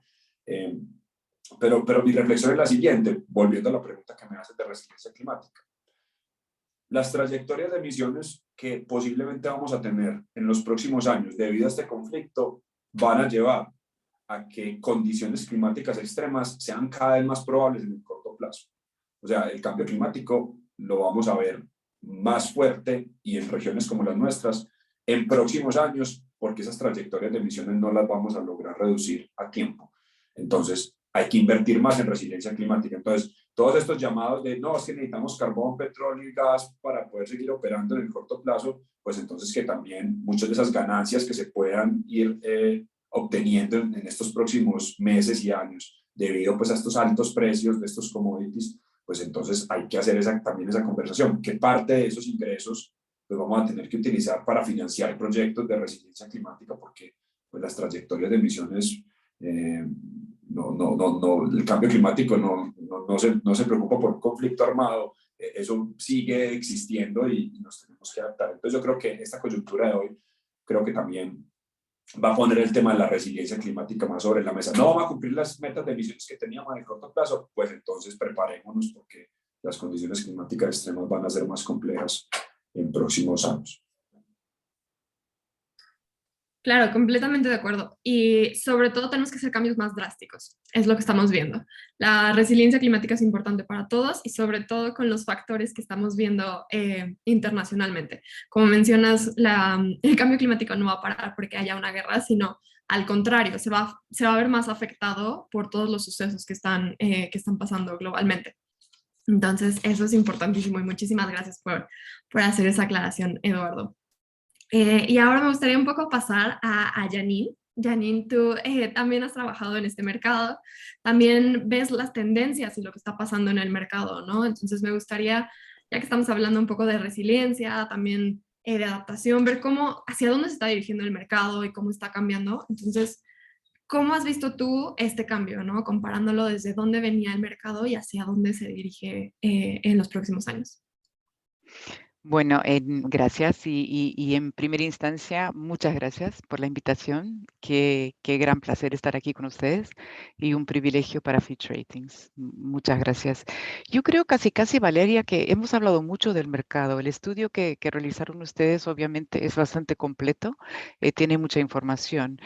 Pero mi reflexión es la siguiente, volviendo a la pregunta que me haces de resiliencia climática. Las trayectorias de emisiones que posiblemente vamos a tener en los próximos años debido a este conflicto van a llevar a que condiciones climáticas extremas sean cada vez más probables en el corto plazo. O sea, el cambio climático lo vamos a ver más fuerte y en regiones como las nuestras en próximos años porque esas trayectorias de emisiones no las vamos a lograr reducir a tiempo. Entonces, hay que invertir más en resiliencia climática. Entonces, todos estos llamados de no, es que necesitamos carbón, petróleo y gas para poder seguir operando en el corto plazo, pues entonces que también muchas de esas ganancias que se puedan ir obteniendo en estos próximos meses y años debido pues a estos altos precios de estos commodities, pues entonces hay que hacer también esa conversación. ¿Qué parte de esos ingresos pues vamos a tener que utilizar para financiar proyectos de resiliencia climática? Porque pues las trayectorias de emisiones el cambio climático no se preocupa por un conflicto armado, eso sigue existiendo y nos tenemos que adaptar. Entonces yo creo que esta coyuntura de hoy, creo que también va a poner el tema de la resiliencia climática más sobre la mesa. No vamos a cumplir las metas de emisiones que teníamos en el corto plazo, pues entonces preparémonos porque las condiciones climáticas extremas van a ser más complejas en próximos años. Claro, completamente de acuerdo. Y sobre todo tenemos que hacer cambios más drásticos. Es lo que estamos viendo. La resiliencia climática es importante para todos y sobre todo con los factores que estamos viendo internacionalmente. Como mencionas, el cambio climático no va a parar porque haya una guerra, sino al contrario, se va a ver más afectado por todos los sucesos que están pasando globalmente. Entonces, eso es importantísimo y muchísimas gracias por hacer esa aclaración, Eduardo. Y ahora me gustaría un poco pasar a Janine. Janine, tú también has trabajado en este mercado, también ves las tendencias y lo que está pasando en el mercado, ¿no? Entonces me gustaría, ya que estamos hablando un poco de resiliencia, también de adaptación, ver hacia dónde se está dirigiendo el mercado y cómo está cambiando. Entonces, ¿cómo has visto tú este cambio, ¿no? Comparándolo desde dónde venía el mercado y hacia dónde se dirige en los próximos años. Bueno, gracias y en primera instancia, muchas gracias por la invitación. Qué gran placer estar aquí con ustedes y un privilegio para Fitch Ratings. Muchas gracias. Yo creo casi, Valeria, que hemos hablado mucho del mercado. El estudio que realizaron ustedes obviamente es bastante completo, tiene mucha información.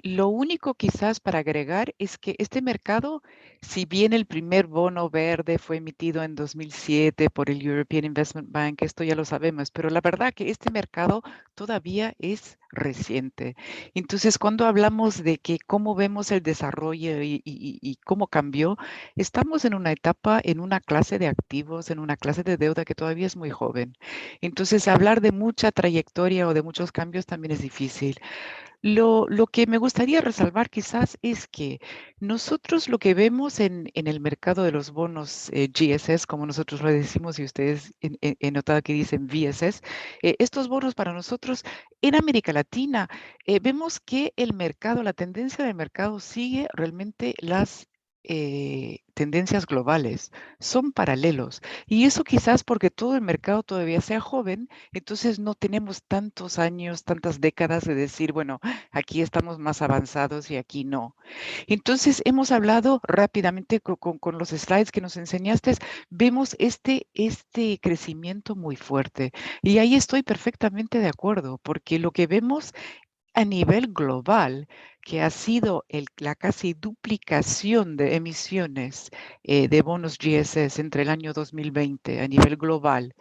Lo único quizás para agregar es que este mercado, si bien el primer bono verde fue emitido en 2007 por el European Investment Bank, esto ya lo sabemos, pero la verdad que este mercado todavía es reciente. Entonces, cuando hablamos de que cómo vemos el desarrollo y cómo cambió, estamos en una etapa, en una clase de activos, en una clase de deuda que todavía es muy joven. Entonces, hablar de mucha trayectoria o de muchos cambios también es difícil. Lo que me gustaría resalvar quizás es que nosotros lo que vemos en el mercado de los bonos GSS, como nosotros lo decimos, y ustedes he notado que dicen VSS, estos bonos para nosotros en América Latina, vemos que el mercado, la tendencia del mercado sigue realmente las tendencias globales, son paralelos. Y eso quizás porque todo el mercado todavía sea joven, entonces no tenemos tantos años, tantas décadas de decir, bueno, aquí estamos más avanzados y aquí no. Entonces, hemos hablado rápidamente con los slides que nos enseñaste, vemos este crecimiento muy fuerte. Y ahí estoy perfectamente de acuerdo, porque lo que vemos a nivel global, que ha sido la casi duplicación de emisiones de bonos GSS entre el año 2020 a nivel global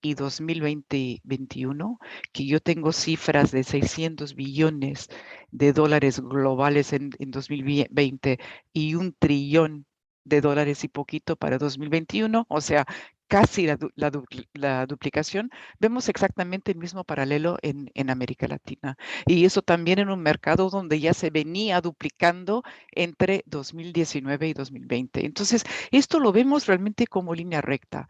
y 2021, que yo tengo cifras de 600 billones de dólares globales en 2020 y 1 trillón de dólares y poquito para 2021, o sea, casi la duplicación, vemos exactamente el mismo paralelo en América Latina. Y eso también en un mercado donde ya se venía duplicando entre 2019 y 2020. Entonces, esto lo vemos realmente como línea recta.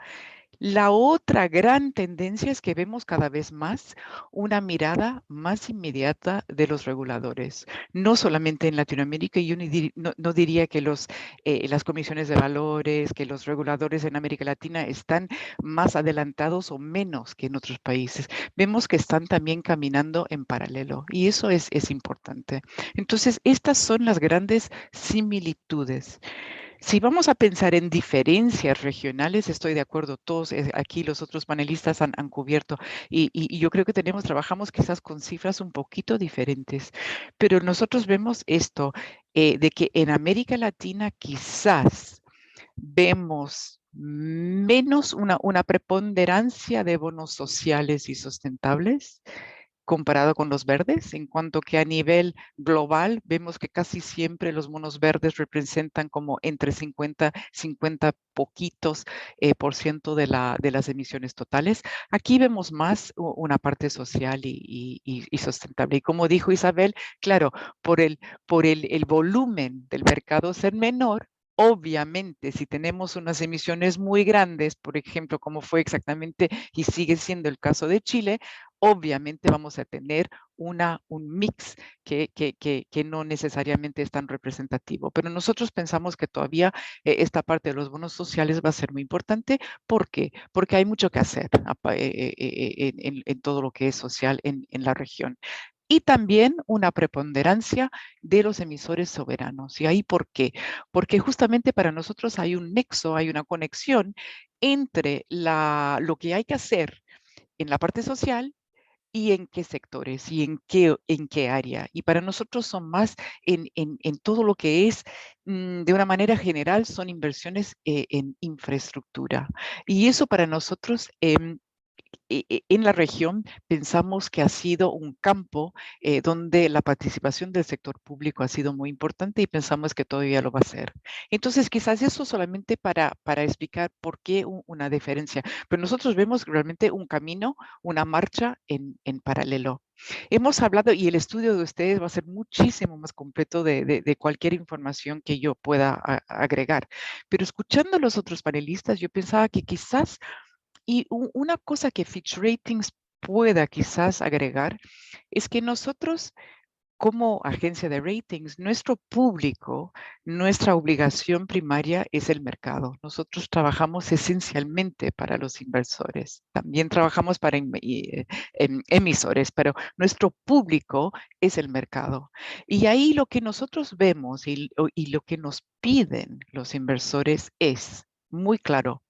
La otra gran tendencia es que vemos cada vez más una mirada más inmediata de los reguladores, no solamente en Latinoamérica. Yo no diría que las comisiones de valores, que los reguladores en América Latina están más adelantados o menos que en otros países. Vemos que están también caminando en paralelo y eso es importante. Entonces, estas son las grandes similitudes. Si vamos a pensar en diferencias regionales, estoy de acuerdo, todos aquí los otros panelistas han cubierto y yo creo que trabajamos quizás con cifras un poquito diferentes, pero nosotros vemos esto, de que en América Latina quizás vemos menos una preponderancia de bonos sociales y sustentables, comparado con los verdes, en cuanto que a nivel global vemos que casi siempre los bonos verdes representan como entre 50 poquitos por ciento de las emisiones totales. Aquí vemos más una parte social y sustentable. Y como dijo Isabel, claro, por el volumen del mercado ser menor, obviamente, si tenemos unas emisiones muy grandes, por ejemplo, como fue exactamente y sigue siendo el caso de Chile, obviamente vamos a tener un mix que no necesariamente es tan representativo. Pero nosotros pensamos que todavía esta parte de los bonos sociales va a ser muy importante. ¿Por qué? Porque hay mucho que hacer en todo lo que es social en la región. Y también una preponderancia de los emisores soberanos. ¿Y ahí por qué? Porque justamente para nosotros hay un nexo, hay una conexión entre lo que hay que hacer en la parte social y en qué sectores y en qué área. Y para nosotros son más en todo lo que es, de una manera general, son inversiones en infraestructura. Y eso para nosotros en la región pensamos que ha sido un campo donde la participación del sector público ha sido muy importante y pensamos que todavía lo va a ser. Entonces, quizás eso solamente para explicar por qué una diferencia, pero nosotros vemos realmente un camino, una marcha en paralelo. Hemos hablado, y el estudio de ustedes va a ser muchísimo más completo de cualquier información que yo pueda agregar, pero escuchando a los otros panelistas, yo pensaba que quizás y una cosa que Fitch Ratings pueda quizás agregar es que nosotros como agencia de ratings, nuestro público, nuestra obligación primaria es el mercado. Nosotros trabajamos esencialmente para los inversores. También trabajamos para emisores, pero nuestro público es el mercado. Y ahí lo que nosotros vemos y lo que nos piden los inversores es muy claro: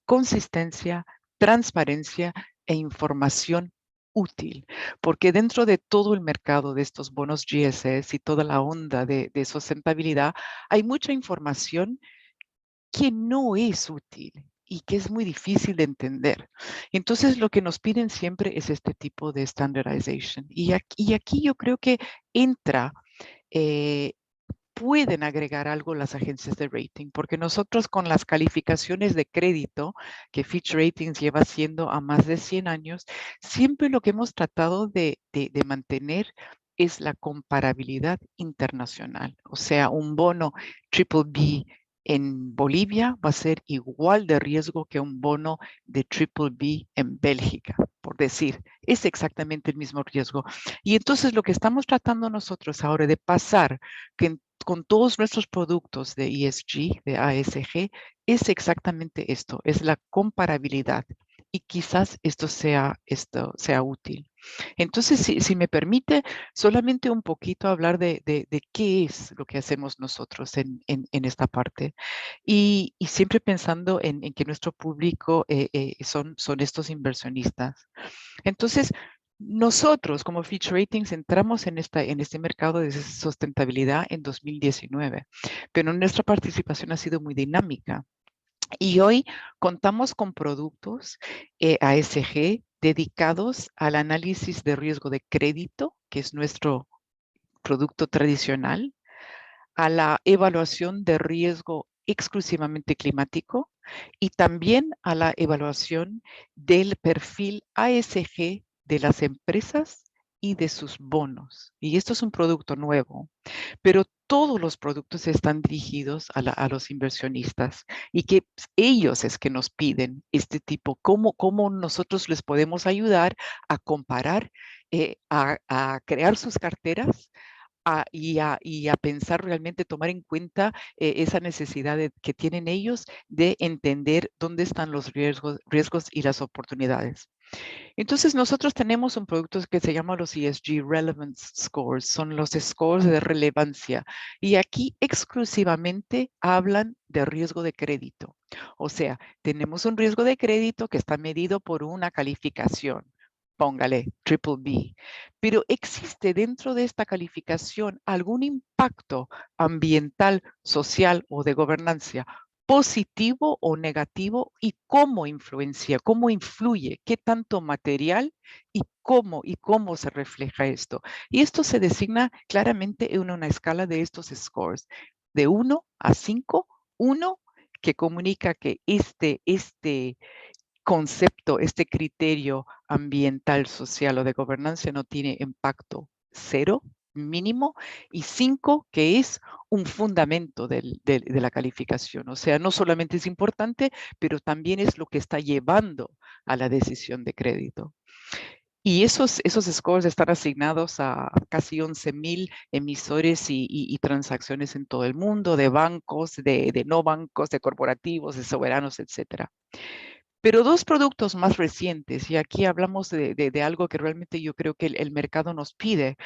consistencia, transparencia e información útil, porque dentro de todo el mercado de estos bonos GSS y toda la onda de sustentabilidad, hay mucha información que no es útil y que es muy difícil de entender. Entonces, lo que nos piden siempre es este tipo de standardization. Y aquí yo creo que entra pueden agregar algo las agencias de rating, porque nosotros con las calificaciones de crédito que Fitch Ratings lleva haciendo a más de 100 años, siempre lo que hemos tratado de mantener es la comparabilidad internacional. O sea, un bono triple B en Bolivia va a ser igual de riesgo que un bono de triple B en Bélgica, por decir, es exactamente el mismo riesgo. Y entonces lo que estamos tratando nosotros ahora de pasar, que con todos nuestros productos de ESG, de ASG, es exactamente esto, es la comparabilidad. Y quizás esto sea útil. Entonces, si me permite, solamente un poquito hablar de qué es lo que hacemos nosotros en esta parte. Y siempre pensando en que nuestro público son estos inversionistas. Entonces, nosotros como Fitch Ratings entramos en este mercado de sustentabilidad en 2019, pero nuestra participación ha sido muy dinámica. Y hoy contamos con productos ASG dedicados al análisis de riesgo de crédito, que es nuestro producto tradicional, a la evaluación de riesgo exclusivamente climático y también a la evaluación del perfil ASG de las empresas y de sus bonos. Y esto es un producto nuevo, pero todos los productos están dirigidos a los inversionistas y que ellos es que nos piden este tipo, cómo nosotros les podemos ayudar a comparar, a crear sus carteras y a pensar realmente, tomar en cuenta esa necesidad que tienen ellos de entender dónde están los riesgos y las oportunidades. Entonces, nosotros tenemos un producto que se llama los ESG Relevance Scores, son los scores de relevancia. Y aquí exclusivamente hablan de riesgo de crédito. O sea, tenemos un riesgo de crédito que está medido por una calificación. Póngale, triple B. Pero existe dentro de esta calificación algún impacto ambiental, social o de gobernanza positivo o negativo y cómo influencia, cómo influye, qué tanto material y cómo se refleja esto. Y esto se designa claramente en una escala de estos scores, de 1 a 5, 1 que comunica que este concepto, este criterio ambiental, social o de gobernanza no tiene impacto, 0 mínimo, y 5 que es un fundamento de la calificación. O sea, no solamente es importante, pero también es lo que está llevando a la decisión de crédito. Y esos scores están asignados a casi 11,000 emisores y transacciones en todo el mundo, de bancos, de no bancos, de corporativos, de soberanos, etcétera. Pero dos productos más recientes, y aquí hablamos de algo que realmente yo creo que el mercado nos pide,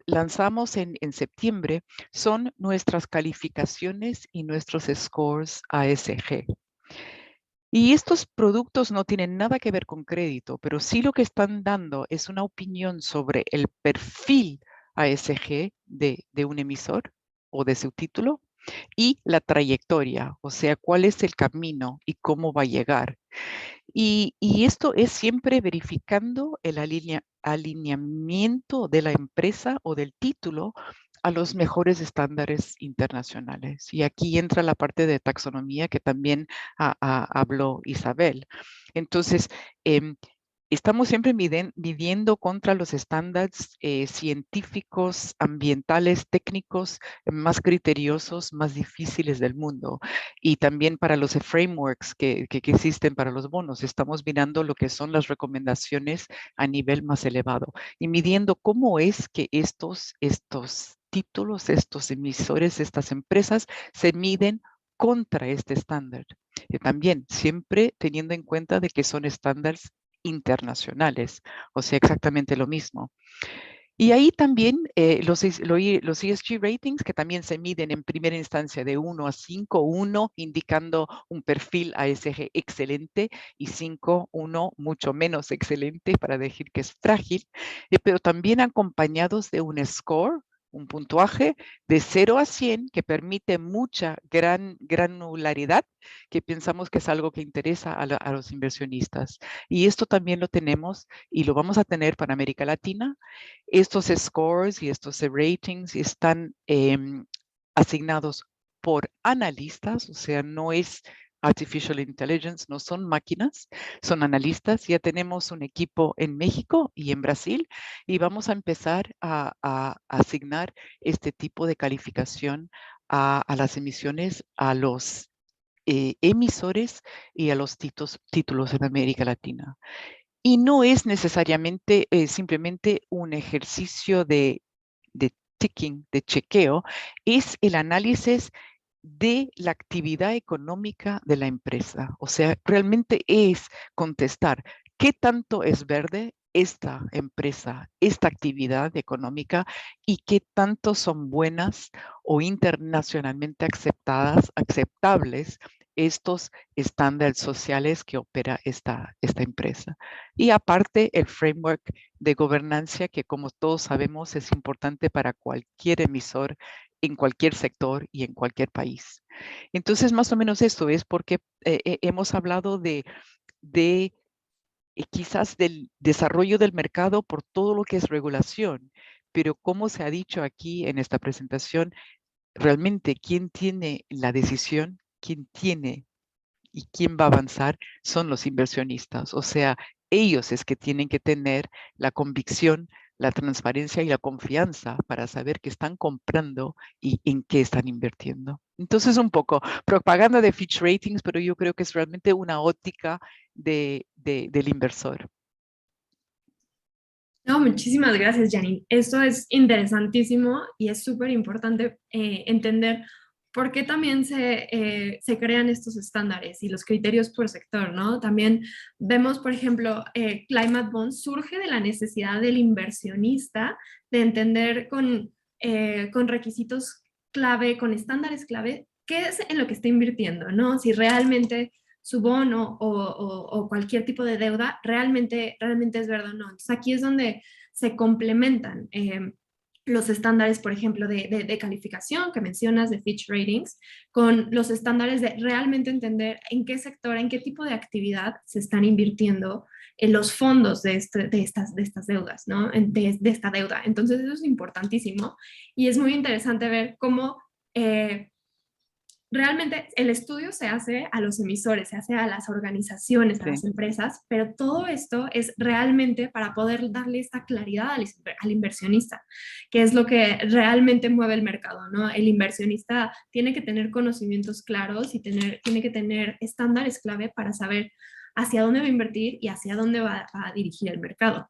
lanzamos en septiembre, son nuestras calificaciones y nuestros scores ASG. Y estos productos no tienen nada que ver con crédito, pero sí lo que están dando es una opinión sobre el perfil ASG de un emisor o de su título, y la trayectoria, o sea, cuál es el camino y cómo va a llegar. Y esto es siempre verificando el alineamiento de la empresa o del título a los mejores estándares internacionales. Y aquí entra la parte de taxonomía que también habló Isabel. Entonces, estamos siempre midiendo contra los estándares científicos, ambientales, técnicos más criteriosos, más difíciles del mundo. Y también para los frameworks que existen para los bonos, estamos mirando lo que son las recomendaciones a nivel más elevado y midiendo cómo es que estos títulos, estos emisores, estas empresas se miden contra este estándar. Y también siempre teniendo en cuenta de que son estándares internacionales, o sea, exactamente lo mismo. Y ahí también los ESG ratings, que también se miden en primera instancia de 1 a 5, 1 indicando un perfil ASG excelente y 5, 1 mucho menos excelente para decir que es frágil, pero también acompañados de un score, un puntuaje de 0 a 100 que permite mucha granularidad, que pensamos que es algo que interesa a los inversionistas. Y esto también lo tenemos y lo vamos a tener para América Latina. Estos scores y estos ratings están asignados por analistas, o sea, no es Artificial Intelligence, no son máquinas, son analistas. Ya tenemos un equipo en México y en Brasil y vamos a empezar a asignar este tipo de calificación a las emisiones, a los emisores y a los títulos en América Latina. Y no es necesariamente simplemente un ejercicio de ticking, de chequeo, es el análisis de la actividad económica de la empresa. O sea, realmente es contestar qué tanto es verde esta empresa, esta actividad económica y qué tanto son buenas o internacionalmente aceptables estos estándares sociales que opera esta empresa. Y aparte, el framework de gobernanza que, como todos sabemos, es importante para cualquier emisor en cualquier sector y en cualquier país. Entonces, más o menos esto es porque hemos hablado de quizás del desarrollo del mercado por todo lo que es regulación, pero como se ha dicho aquí en esta presentación, realmente quién tiene la decisión, quién tiene y quién va a avanzar son los inversionistas. O sea, ellos es que tienen que tener la convicción, la transparencia y la confianza para saber qué están comprando y en qué están invirtiendo. Entonces, un poco propaganda de Fitch Ratings, pero yo creo que es realmente una óptica del inversor. No, muchísimas gracias, Janine. Esto es interesantísimo y es súper importante entender por qué también se crean estos estándares y los criterios por sector, ¿no? También vemos, por ejemplo, Climate Bond surge de la necesidad del inversionista de entender con requisitos clave, con estándares clave, qué es en lo que está invirtiendo, ¿no? Si realmente su bono o cualquier tipo de deuda realmente es verdad o no. Entonces aquí es donde se complementan los estándares, por ejemplo, de calificación que mencionas, de Fitch Ratings, con los estándares de realmente entender en qué sector, en qué tipo de actividad se están invirtiendo en los fondos de estas deudas, ¿no? De esta deuda. Entonces eso es importantísimo y es muy interesante ver cómo realmente el estudio se hace a los emisores, se hace a las organizaciones, a las empresas, pero todo esto es realmente para poder darle esta claridad al inversionista, que es lo que realmente mueve el mercado, ¿no? El inversionista tiene que tener conocimientos claros y tiene que tener estándares clave para saber hacia dónde va a invertir y hacia dónde va a dirigir el mercado.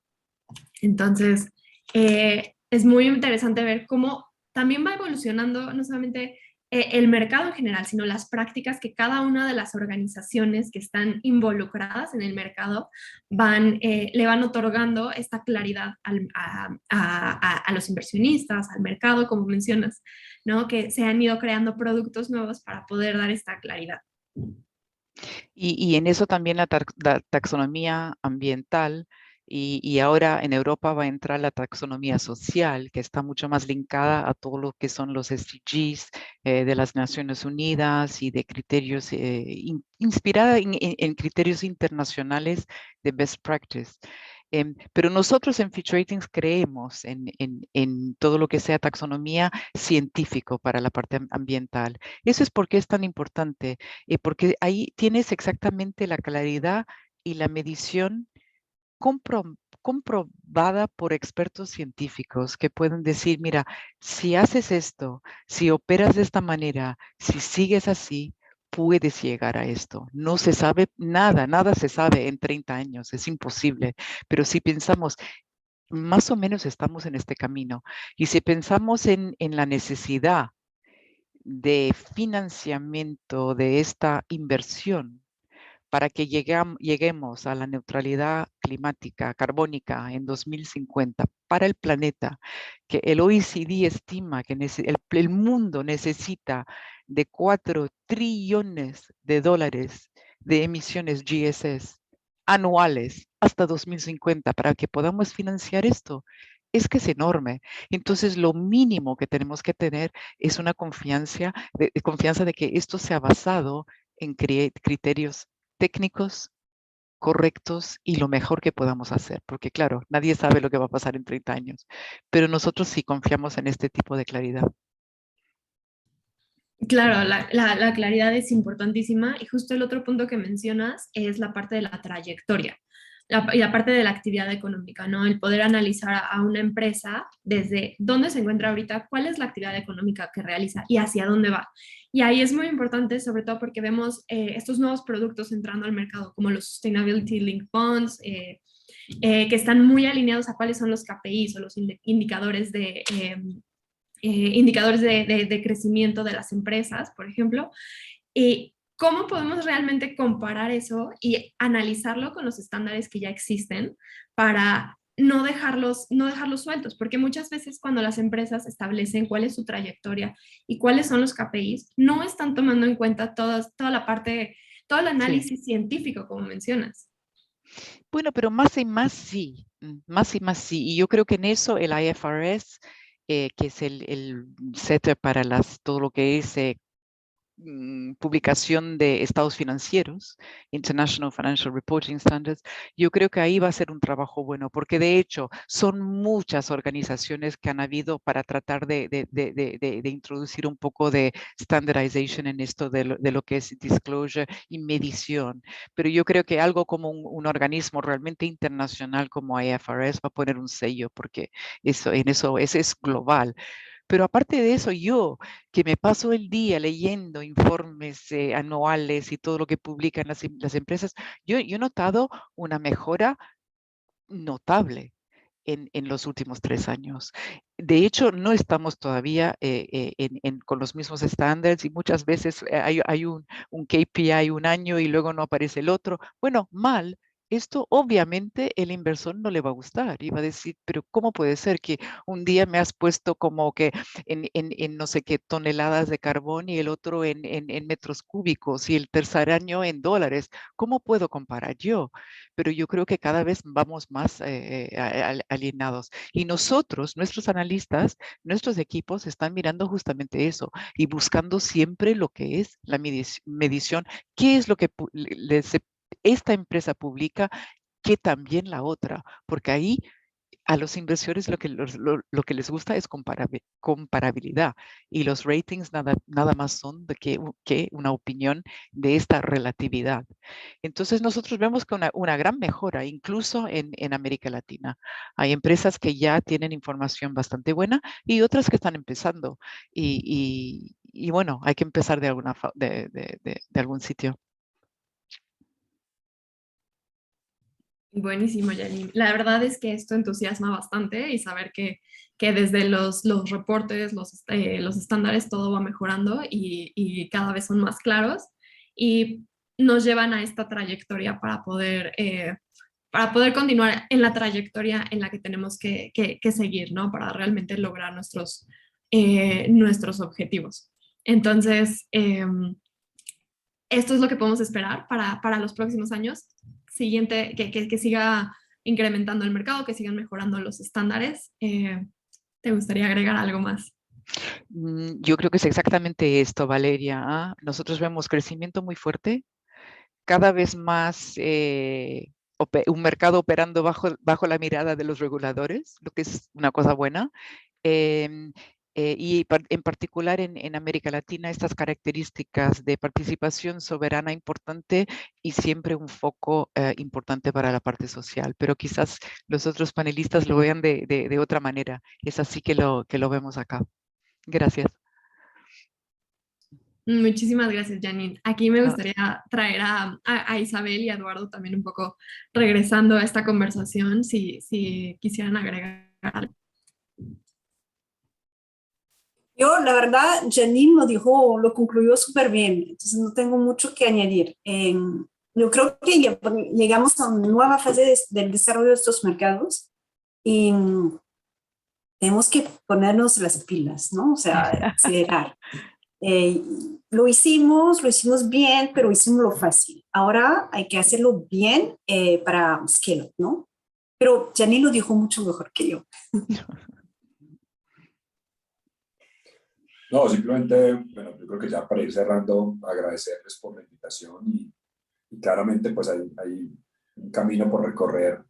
Entonces, es muy interesante ver cómo también va evolucionando no solamente el mercado en general, sino las prácticas que cada una de las organizaciones que están involucradas en el mercado le van otorgando esta claridad a los inversionistas, al mercado, como mencionas, ¿no? Que se han ido creando productos nuevos para poder dar esta claridad. Y en eso también la taxonomía ambiental y ahora en Europa va a entrar la taxonomía social, que está mucho más linkada a todo lo que son los SDGs de las Naciones Unidas y de criterios, inspirada en criterios internacionales de best practice. Pero nosotros en Fitch Ratings creemos en todo lo que sea taxonomía científico para la parte ambiental. Eso es porque es tan importante, porque ahí tienes exactamente la claridad y la medición comprobada por expertos científicos que pueden decir, mira, si haces esto, si operas de esta manera, si sigues así, puedes llegar a esto. No se sabe nada, nada se sabe en 30 años, es imposible. Pero si pensamos, más o menos estamos en este camino. Y si pensamos en la necesidad de financiamiento de esta inversión para que lleguemos a la neutralidad climática carbónica en 2050 para el planeta, que el OECD estima que el mundo necesita de 4 trillones de dólares de emisiones GSS anuales hasta 2050 para que podamos financiar esto. Es que es enorme. Entonces, lo mínimo que tenemos que tener es una confianza de que esto sea basado en criterios técnicos correctos y lo mejor que podamos hacer, porque claro, nadie sabe lo que va a pasar en 30 años, pero nosotros sí confiamos en este tipo de claridad. Claro, la claridad es importantísima y justo el otro punto que mencionas es la parte de la trayectoria y la parte de la actividad económica, ¿no? El poder analizar a una empresa desde dónde se encuentra ahorita, cuál es la actividad económica que realiza y hacia dónde va. Y ahí es muy importante, sobre todo porque vemos estos nuevos productos entrando al mercado, como los Sustainability Linked Bonds, que están muy alineados a cuáles son los KPIs o los indicadores de crecimiento de las empresas, por ejemplo, y cómo podemos realmente comparar eso y analizarlo con los estándares que ya existen para no dejarlos sueltos, porque muchas veces cuando las empresas establecen cuál es su trayectoria y cuáles son los KPIs, no están tomando en cuenta toda la parte, todo el análisis científico, como mencionas. Bueno, pero más y más sí, más y más sí. Y yo creo que en eso el IFRS, que es el setup para todo lo que es publicación de estados financieros, International Financial Reporting Standards, yo creo que ahí va a ser un trabajo bueno, porque de hecho son muchas organizaciones que han habido para tratar de introducir un poco de standardization en esto de lo que es disclosure y medición. Pero yo creo que algo como un organismo realmente internacional como IFRS va a poner un sello, porque eso es global. Pero aparte de eso, yo que me paso el día leyendo informes anuales y todo lo que publican las empresas, yo he notado una mejora notable en los últimos 3 años. De hecho, no estamos todavía con los mismos estándares y muchas veces hay un KPI un año y luego no aparece el otro. Bueno, mal. Esto obviamente el inversor no le va a gustar y va a decir, pero ¿cómo puede ser que un día me has puesto como que en no sé qué toneladas de carbón y el otro en metros cúbicos y el tercer año en dólares? ¿Cómo puedo comparar yo? Pero yo creo que cada vez vamos más alienados. Y nosotros, nuestros analistas, nuestros equipos están mirando justamente eso y buscando siempre lo que es la medición, qué es lo que esta empresa publica, que también la otra, porque ahí a los inversores lo que les gusta es comparabilidad y los ratings nada más son que una opinión de esta relatividad. Entonces nosotros vemos que una gran mejora incluso en América Latina. Hay empresas que ya tienen información bastante buena y otras que están empezando y bueno, hay que empezar de algún sitio. Buenísimo, Janine. La verdad es que esto entusiasma bastante y saber que desde los reportes, los estándares, todo va mejorando y cada vez son más claros y nos llevan a esta trayectoria para poder continuar en la trayectoria en la que tenemos que seguir, ¿no? Para realmente lograr nuestros objetivos. Entonces, esto es lo que podemos esperar para los próximos años. Siguiente, que siga incrementando el mercado, que sigan mejorando los estándares. ¿Te gustaría agregar algo más? Yo creo que es exactamente esto, Valeria. Nosotros vemos crecimiento muy fuerte, cada vez más un mercado operando bajo la mirada de los reguladores, lo que es una cosa buena. y en particular en América Latina, estas características de participación soberana importante y siempre un foco importante para la parte social. Pero quizás los otros panelistas lo vean de otra manera. Es así que lo vemos acá. Gracias. Muchísimas gracias, Janine. Aquí me gustaría traer a Isabel y a Eduardo también un poco regresando a esta conversación, si quisieran agregar algo. Yo, la verdad, Janine lo dijo, lo concluyó súper bien, entonces no tengo mucho que añadir. Yo creo que llegamos a una nueva fase del desarrollo de estos mercados y tenemos que ponernos las pilas, ¿no? O sea, acelerar. Lo hicimos bien, pero hicimos lo fácil. Ahora hay que hacerlo bien para scale up, ¿no? Pero Janine lo dijo mucho mejor que yo. No, simplemente, bueno, yo creo que ya para ir cerrando, agradecerles por la invitación y claramente pues hay un camino por recorrer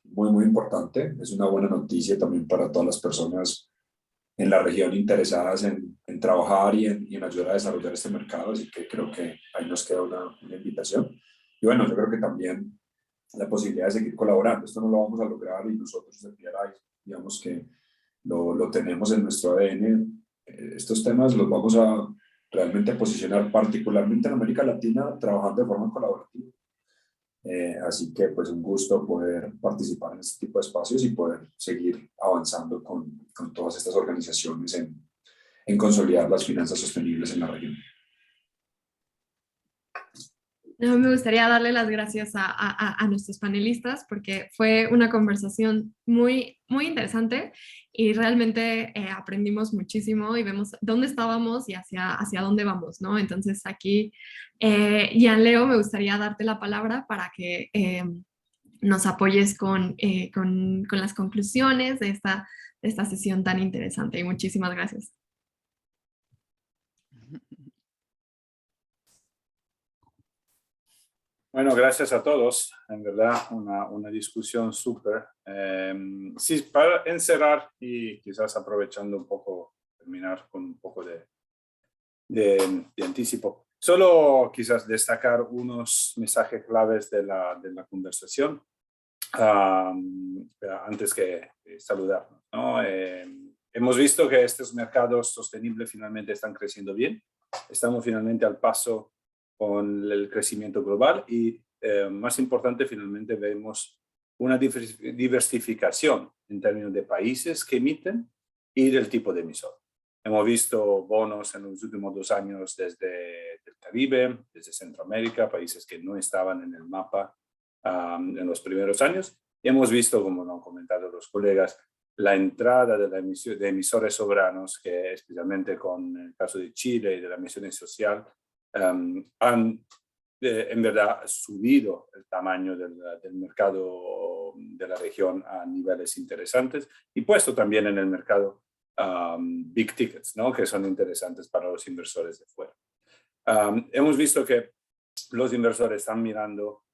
muy, muy importante. Es una buena noticia también para todas las personas en la región interesadas en trabajar y en ayudar a desarrollar este mercado, así que creo que ahí nos queda una invitación. Y bueno, yo creo que también la posibilidad de seguir colaborando. Esto no lo vamos a lograr y nosotros en PRI, digamos que lo tenemos en nuestro ADN. Estos temas los vamos a realmente posicionar particularmente en América Latina trabajando de forma colaborativa. Así que pues un gusto poder participar en este tipo de espacios y poder seguir avanzando con todas estas organizaciones en consolidar las finanzas sostenibles en la región. No, me gustaría darle las gracias a nuestros panelistas porque fue una conversación muy, muy interesante y realmente aprendimos muchísimo y vemos dónde estábamos y hacia dónde vamos, ¿no? Entonces aquí, Leo, me gustaría darte la palabra para que nos apoyes con las conclusiones de esta sesión tan interesante y muchísimas gracias. Bueno, gracias a todos. En verdad, una discusión súper. Sí, para encerrar y quizás aprovechando un poco, terminar con un poco de anticipo. Solo quizás destacar unos mensajes claves de la conversación antes que saludarnos, ¿no? Hemos visto que estos mercados sostenibles finalmente están creciendo bien. Estamos finalmente al paso con el crecimiento global y más importante, finalmente vemos una diversificación en términos de países que emiten y del tipo de emisor. Hemos visto bonos en los últimos 2 años desde el Caribe, desde Centroamérica, países que no estaban en el mapa en los primeros años. Y hemos visto, como lo han comentado los colegas, la entrada de emisores soberanos, que especialmente con el caso de Chile y de la emisión social, han en verdad subido el tamaño del mercado de la región a niveles interesantes y puesto también en el mercado big tickets, ¿no? Que son interesantes para los inversores de fuera. Hemos visto que los inversores están mirando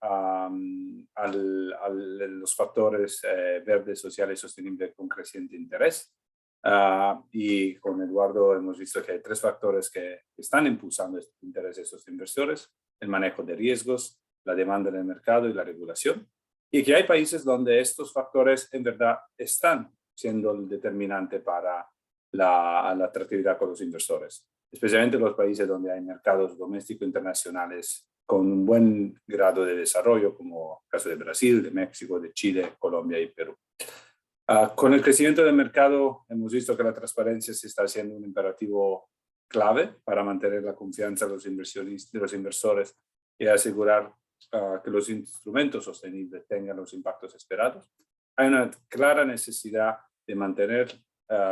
los factores verdes, sociales y sostenibles con creciente interés. Y con Eduardo hemos visto que hay 3 factores que están impulsando este interés de estos inversores: el manejo de riesgos, la demanda del mercado y la regulación. Y que hay países donde estos factores en verdad están siendo el determinante para la atractividad con los inversores, especialmente los países donde hay mercados domésticos internacionales con un buen grado de desarrollo, como el caso de Brasil, de México, de Chile, Colombia y Perú. Con el crecimiento del mercado hemos visto que la transparencia se está haciendo un imperativo clave para mantener la confianza de los inversores y asegurar que los instrumentos sostenibles tengan los impactos esperados. Hay una clara necesidad de mantener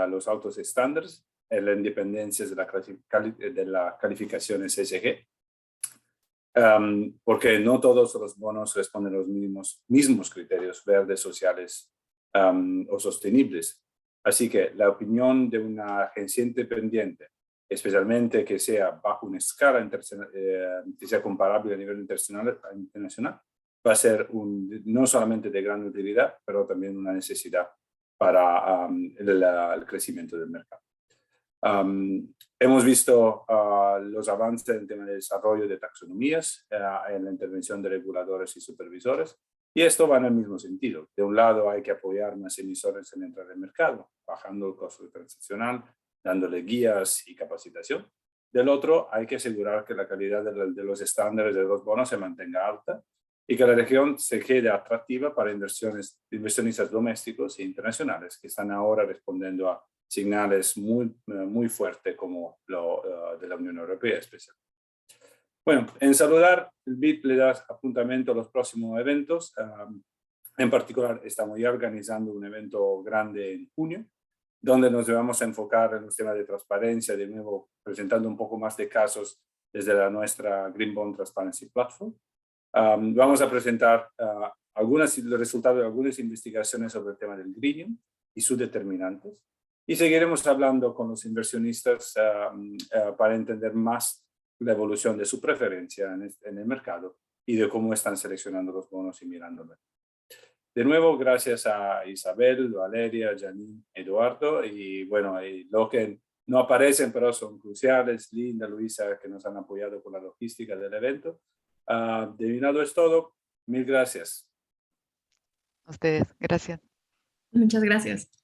los altos estándares en la independencia de la calificación ESG, porque no todos los bonos responden a los mismos criterios verdes, sociales o sostenibles. Así que la opinión de una agencia independiente, especialmente que sea bajo una escala que sea comparable a nivel internacional, va a ser no solamente de gran utilidad, pero también una necesidad para el crecimiento del mercado. Hemos visto los avances en el tema de desarrollo de taxonomías, en la intervención de reguladores y supervisores, y esto va en el mismo sentido. De un lado hay que apoyar más emisores en entrar al mercado, bajando el costo transaccional, dándole guías y capacitación. Del otro hay que asegurar que la calidad de los estándares de los bonos se mantenga alta y que la región se quede atractiva para inversionistas domésticos e internacionales que están ahora respondiendo a señales muy fuertes como lo de la Unión Europea especialmente. Bueno, en Saludar, el BID le da apuntamiento a los próximos eventos. En particular, estamos ya organizando un evento grande en junio, donde nos vamos a enfocar en los temas de transparencia, de nuevo presentando un poco más de casos desde nuestra Green Bond Transparency Platform. Vamos a presentar los resultados de algunas investigaciones sobre el tema del greening y sus determinantes. Y seguiremos hablando con los inversionistas para entender más la evolución de su preferencia en el mercado y de cómo están seleccionando los bonos y mirándolos. De nuevo, gracias a Isabel, Valeria, Janine, Eduardo, y bueno, lo que no aparecen pero son cruciales, Linda, Luisa, que nos han apoyado con la logística del evento. De mi lado es todo. Mil gracias. A ustedes, gracias. Muchas gracias.